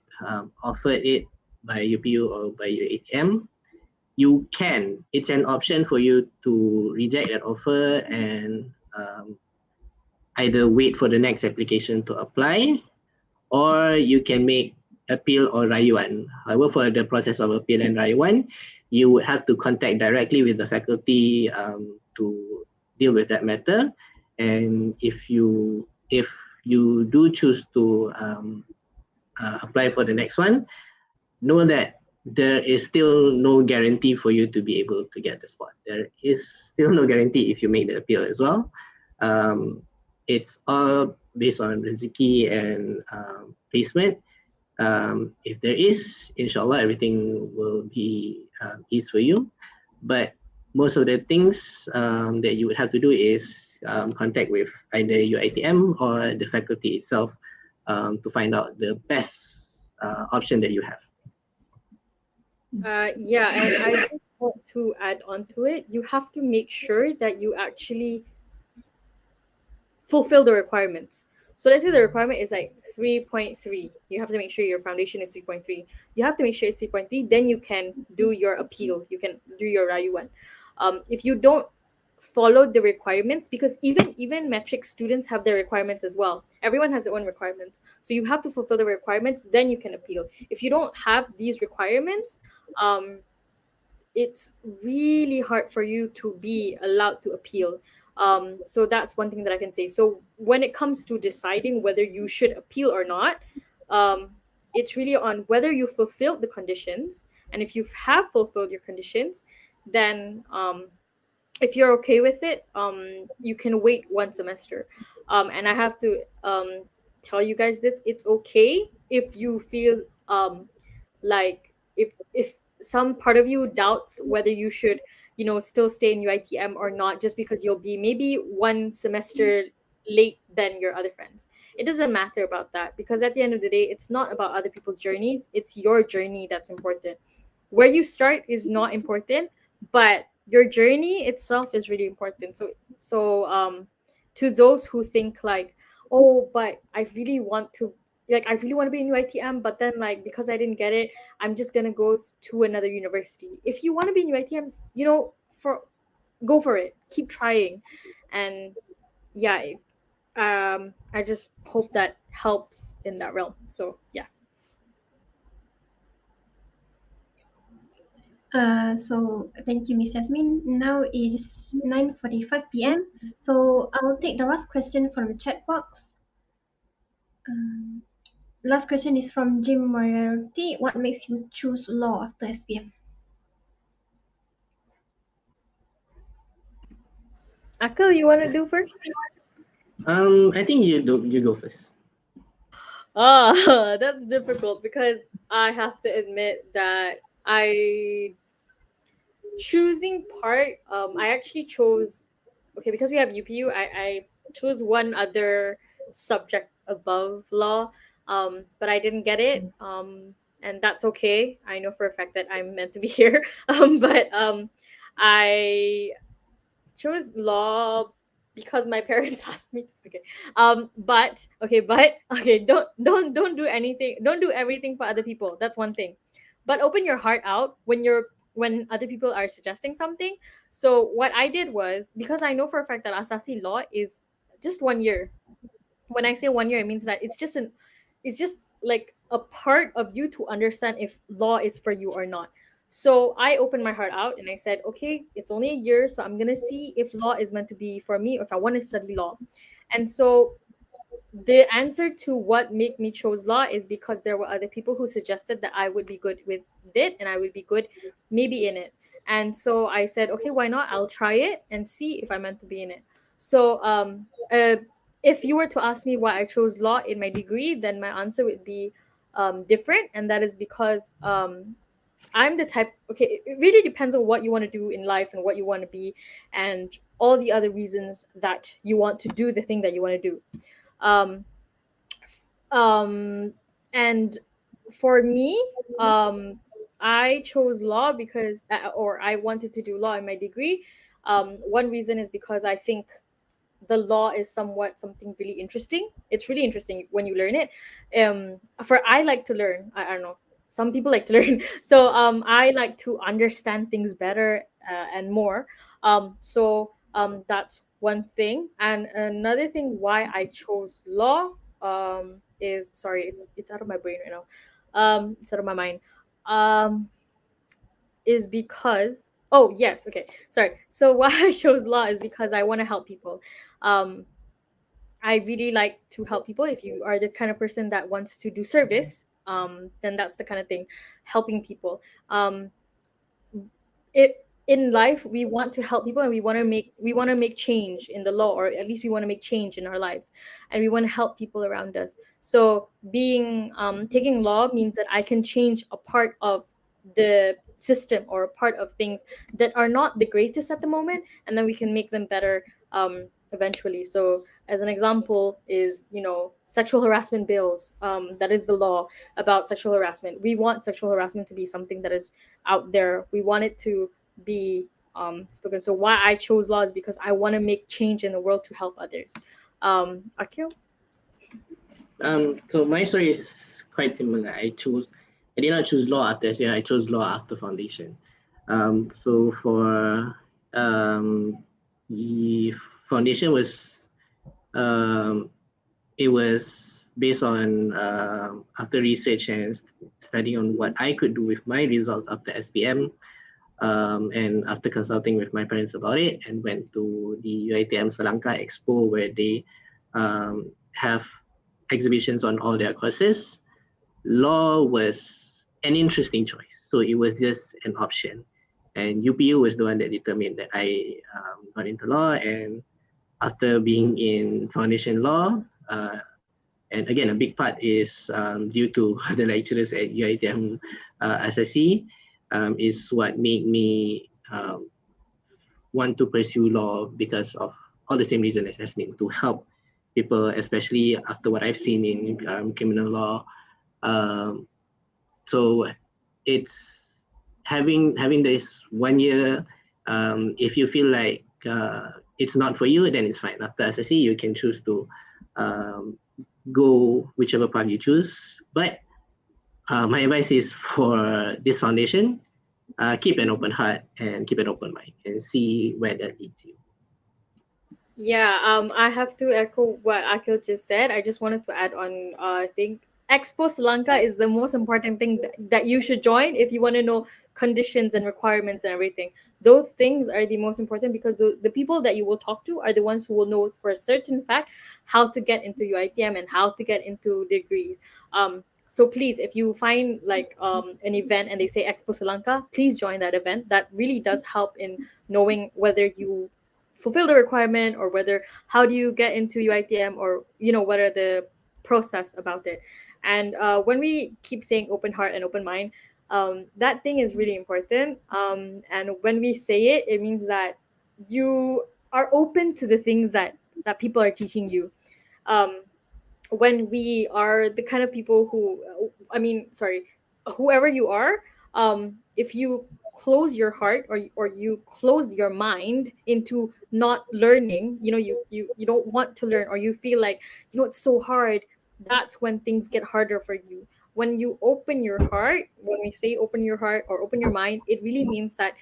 offered it by UPU or by your ATM, you can. It's an option for you to reject that offer and either wait for the next application to apply, or you can make appeal or rayuan. However, for the process of appeal and rayuan, you would have to contact directly with the faculty to deal with that matter. And if you do choose to apply for the next one, know that there is still no guarantee for you to be able to get the spot. There is still no guarantee if you make the appeal as well. It's all based on rezeki and placement. If there is, inshallah, everything will be easy for you. But most of the things that you would have to do is contact with either your ITM or the faculty itself to find out the best option that you have. Yeah, and I just want to add on to it. You have to make sure that you actually fulfill the requirements. So let's say the requirement is like 3.3. You have to make sure your foundation is 3.3. You have to make sure it's 3.3. Then you can do your appeal. You can do your Rayuan. If you don't follow the requirements, because even metric students have their requirements as well. Everyone has their own requirements. So you have to fulfill the requirements, then you can appeal. If you don't have these requirements, it's really hard for you to be allowed to appeal. So that's one thing that I can say. So when it comes to deciding whether you should appeal or not, it's really on whether you fulfilled the conditions. And if you have fulfilled your conditions, then if you're okay with it, you can wait one semester. And I have to tell you guys this: it's okay if you feel like if some part of you doubts whether you should, still stay in UITM or not, just because you'll be maybe one semester late than your other friends. It doesn't matter about that, because at the end of the day, it's not about other people's journeys. It's your journey that's important. Where you start is not important, but your journey itself is really important. So to those who think like, oh, but I really want to be in UITM, but then like because I didn't get it, I'm just gonna go to another university. If you want to be in UITM, go for it. Keep trying, and yeah, I just hope that helps in that realm. So yeah. So thank you, Miss Yasmin. Now it is 9:45 p.m. So I'll take the last question from the chat box. Last question is from Jim Moriarty. What makes you choose law after SPM? Akil, you want to do first? I think you go first. That's difficult, because I have to admit that choosing part, I actually chose, okay, because we have UPU, I chose one other subject above law, but I didn't get it, and that's okay. I know for a fact that I'm meant to be here, but I chose law because my parents asked me to. Okay. But don't do anything. Don't do everything for other people. That's one thing. But open your heart out when other people are suggesting something. So what I did was, because I know for a fact that Asasi law is just 1 year. When I say 1 year, it means that it's just like a part of you to understand if law is for you or not. So I opened my heart out and I said, okay, it's only a year, so I'm gonna see if law is meant to be for me, or if I want to study law. And so the answer to what made me chose law is because there were other people who suggested that I would be good with it and I would be good maybe in it. And so I said, okay, why not? I'll try it and see if I'm meant to be in it. So if you were to ask me why I chose law in my degree, then my answer would be different, and that is because I'm the type. Okay, it really depends on what you want to do in life and what you want to be, and all the other reasons that you want to do the thing that you want to do. Um, um, and for me, I chose law because, or I wanted to do law in my degree. One reason is because I think the law is somewhat something really interesting. It's really interesting when you learn it. For I like to learn. I don't know. Some people like to learn. So I like to understand things better and more. That's one thing. And another thing why I chose law is, sorry, it's out of my brain right now. It's out of my mind. Um, is because, oh yes, okay, sorry. So why I chose law is because I want to help people. Um, I really like to help people. If you are the kind of person that wants to do service, then that's the kind of thing, helping people. It In life we want to help people, and we want to make change in the law, or at least we want to make change in our lives, and we want to help people around us. So being taking law means that I can change a part of the system, or a part of things that are not the greatest at the moment, and then we can make them better eventually. So as an example is, sexual harassment bills. That is the law about sexual harassment. We want sexual harassment to be something that is out there. We want it to be spoken. So why I chose law is because I want to make change in the world to help others. Akil? So my story is quite similar. I did not choose law after SPM. I chose law after foundation. So for the foundation was um, it was based on after research and studying on what I could do with my results after SPM, and after consulting with my parents about it, and went to the UITM Selangka Expo where they have exhibitions on all their courses. Law was an interesting choice, so it was just an option. And UPU was the one that determined that I got into law. And after being in foundation law, and again, a big part is due to the lecturers at UITM Asasi, is what made me want to pursue law, because of all the same reason as Jasmine, to help people, especially after what I've seen in criminal law. Um, so it's having this 1 year. If you feel like it's not for you, then it's fine. After SSC, you can choose to um, go whichever path you choose. But my advice is for this foundation, keep an open heart and keep an open mind and see where that leads you. Yeah, I have to echo what Akil just said. I just wanted to add on. I think Expo Sri Lanka is the most important thing that you should join if you want to know conditions and requirements and everything. Those things are the most important, because the people that you will talk to are the ones who will know for a certain fact how to get into UITM and how to get into degrees. So please, if you find like an event and they say Expo Sri Lanka, please join that event. That really does help in knowing whether you fulfill the requirement, or whether how do you get into UITM, or what are the process about it. And when we keep saying open heart and open mind, that thing is really important. And when we say it, it means that you are open to the things that people are teaching you. um, when we are the kind of people who, I mean, sorry, whoever you are, if you close your heart, or you close your mind into not learning, you don't want to learn, or you feel like, it's so hard, that's when things get harder for you. When you open your heart, when we say open your heart or open your mind, it really means that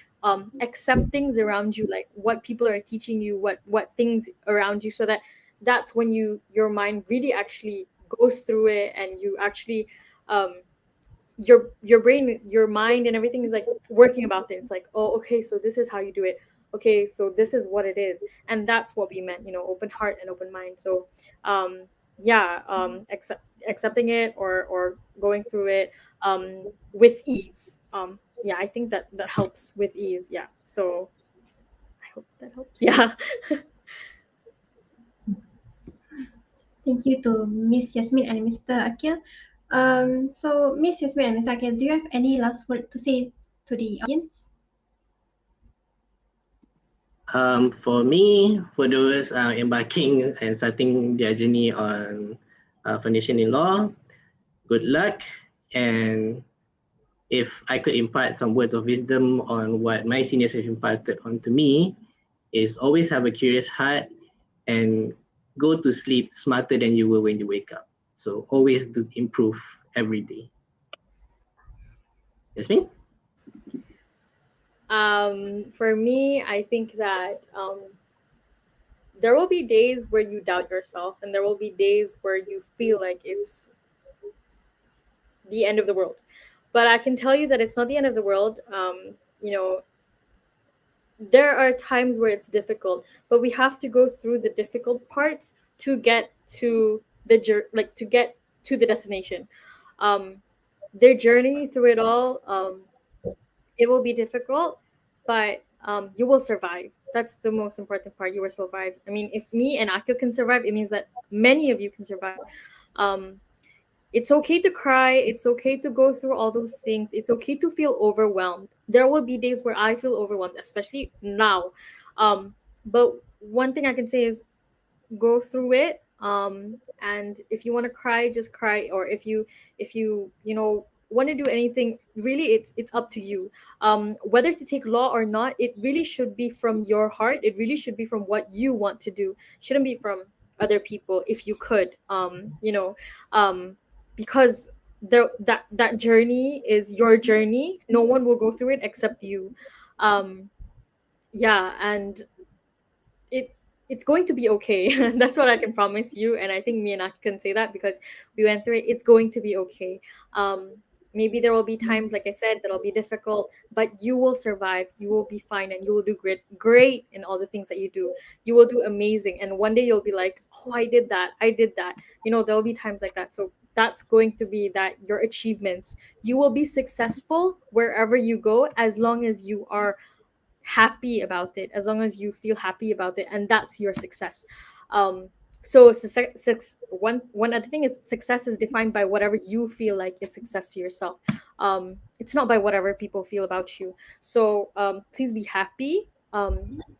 accept things around you, like what people are teaching you, what things around you, so that that's when your mind really actually goes through it, and you actually um, your brain, your mind, and everything is like working about it. It's like, oh, okay, so this is how you do it. Okay, so this is what it is, and that's what we meant. Open heart and open mind. So, yeah, accepting it, or going through it with ease. Yeah, I think that helps with ease. Yeah. So I hope that helps. Yeah. Thank you to Miss Yasmin and Mr. Akil. So Miss Yasmin and Mr. Akil, do you have any last word to say to the audience? For me, for those embarking and starting their journey on foundation in law, good luck. And if I could impart some words of wisdom on what my seniors have imparted onto me, is always have a curious heart and go to sleep smarter than you will when you wake up. So always do improve every day. Yasmin? For me, I think that there will be days where you doubt yourself, and there will be days where you feel like it's the end of the world. But I can tell you that it's not the end of the world. You know, there are times where it's difficult, but we have to go through the difficult parts to get to to get to the destination. Um, their journey through it all, it will be difficult, but you will survive. That's the most important part. You will survive. I mean, if me and Akil can survive, it means that many of you can survive. Um, it's okay to cry. It's okay to go through all those things. It's okay to feel overwhelmed. There will be days where I feel overwhelmed, especially now. But one thing I can say is go through it. And if you want to cry, just cry. Or if you want to do anything, really, it's up to you. Whether to take law or not, it really should be from your heart. It really should be from what you want to do. Shouldn't be from other people. If you could, because that journey is your journey. No one will go through it except you. um yeah, and it it's going to be okay. That's what I can promise you, and I think me and I can say that because we went through it. It's going to be okay. Maybe there will be times, like I said, that'll be difficult, but you will survive. You will be fine, and you will do great in all the things that you do. You will do amazing, and one day you'll be like, oh, I did that. There'll be times like that. So that's going to be that your achievements. You will be successful wherever you go, as long as you are happy about it, as long as you feel happy about it, and that's your success. So one other thing is, success is defined by whatever you feel like is success to yourself. It's not by whatever people feel about you. So please be happy.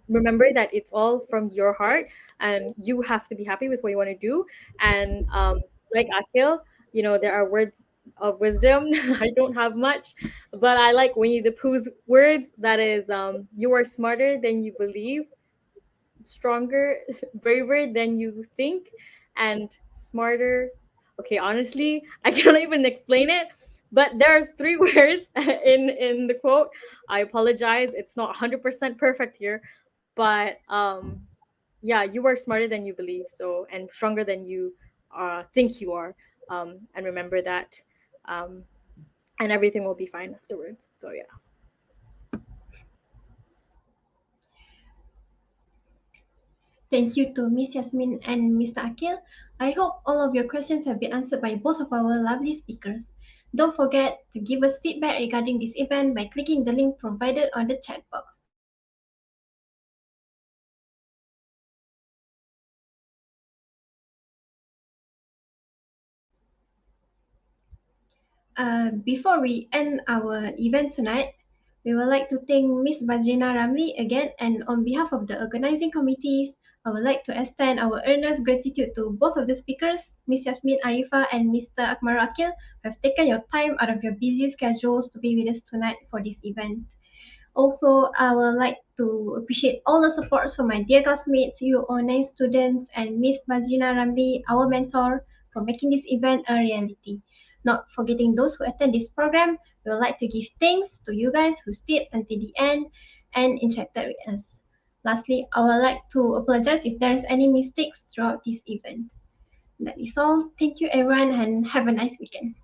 Remember that it's all from your heart, and you have to be happy with what you want to do. And like Akil, there are words of wisdom. I don't have much, but I like Winnie the Pooh's words. That is, you are smarter than you believe, stronger, braver than you think, and smarter. Okay, honestly, I cannot even explain it. But there's three words in the quote. I apologize. It's not 100% perfect here, but yeah, you are smarter than you believe. So, and stronger than you think you are. And remember that. Um, and everything will be fine afterwards. So yeah. Thank you to Miss Yasmin and Mr. Akil. I hope all of your questions have been answered by both of our lovely speakers. Don't forget to give us feedback regarding this event by clicking the link provided on the chat box. Before we end our event tonight, we would like to thank Miss Vajrina Ramli again, and on behalf of the organizing committees, I would like to extend our earnest gratitude to both of the speakers, Miss Yasmin Arifa and Mr. Akmal Akil, who have taken your time out of your busy schedules to be with us tonight for this event. Also, I would like to appreciate all the supports from my dear classmates, you online students, and Miss Vajrina Ramli, our mentor, for making this event a reality. Not forgetting those who attend this program, we would like to give thanks to you guys who stayed until the end and interacted with us. Lastly, I would like to apologize if there is any mistakes throughout this event. That is all. Thank you everyone and have a nice weekend.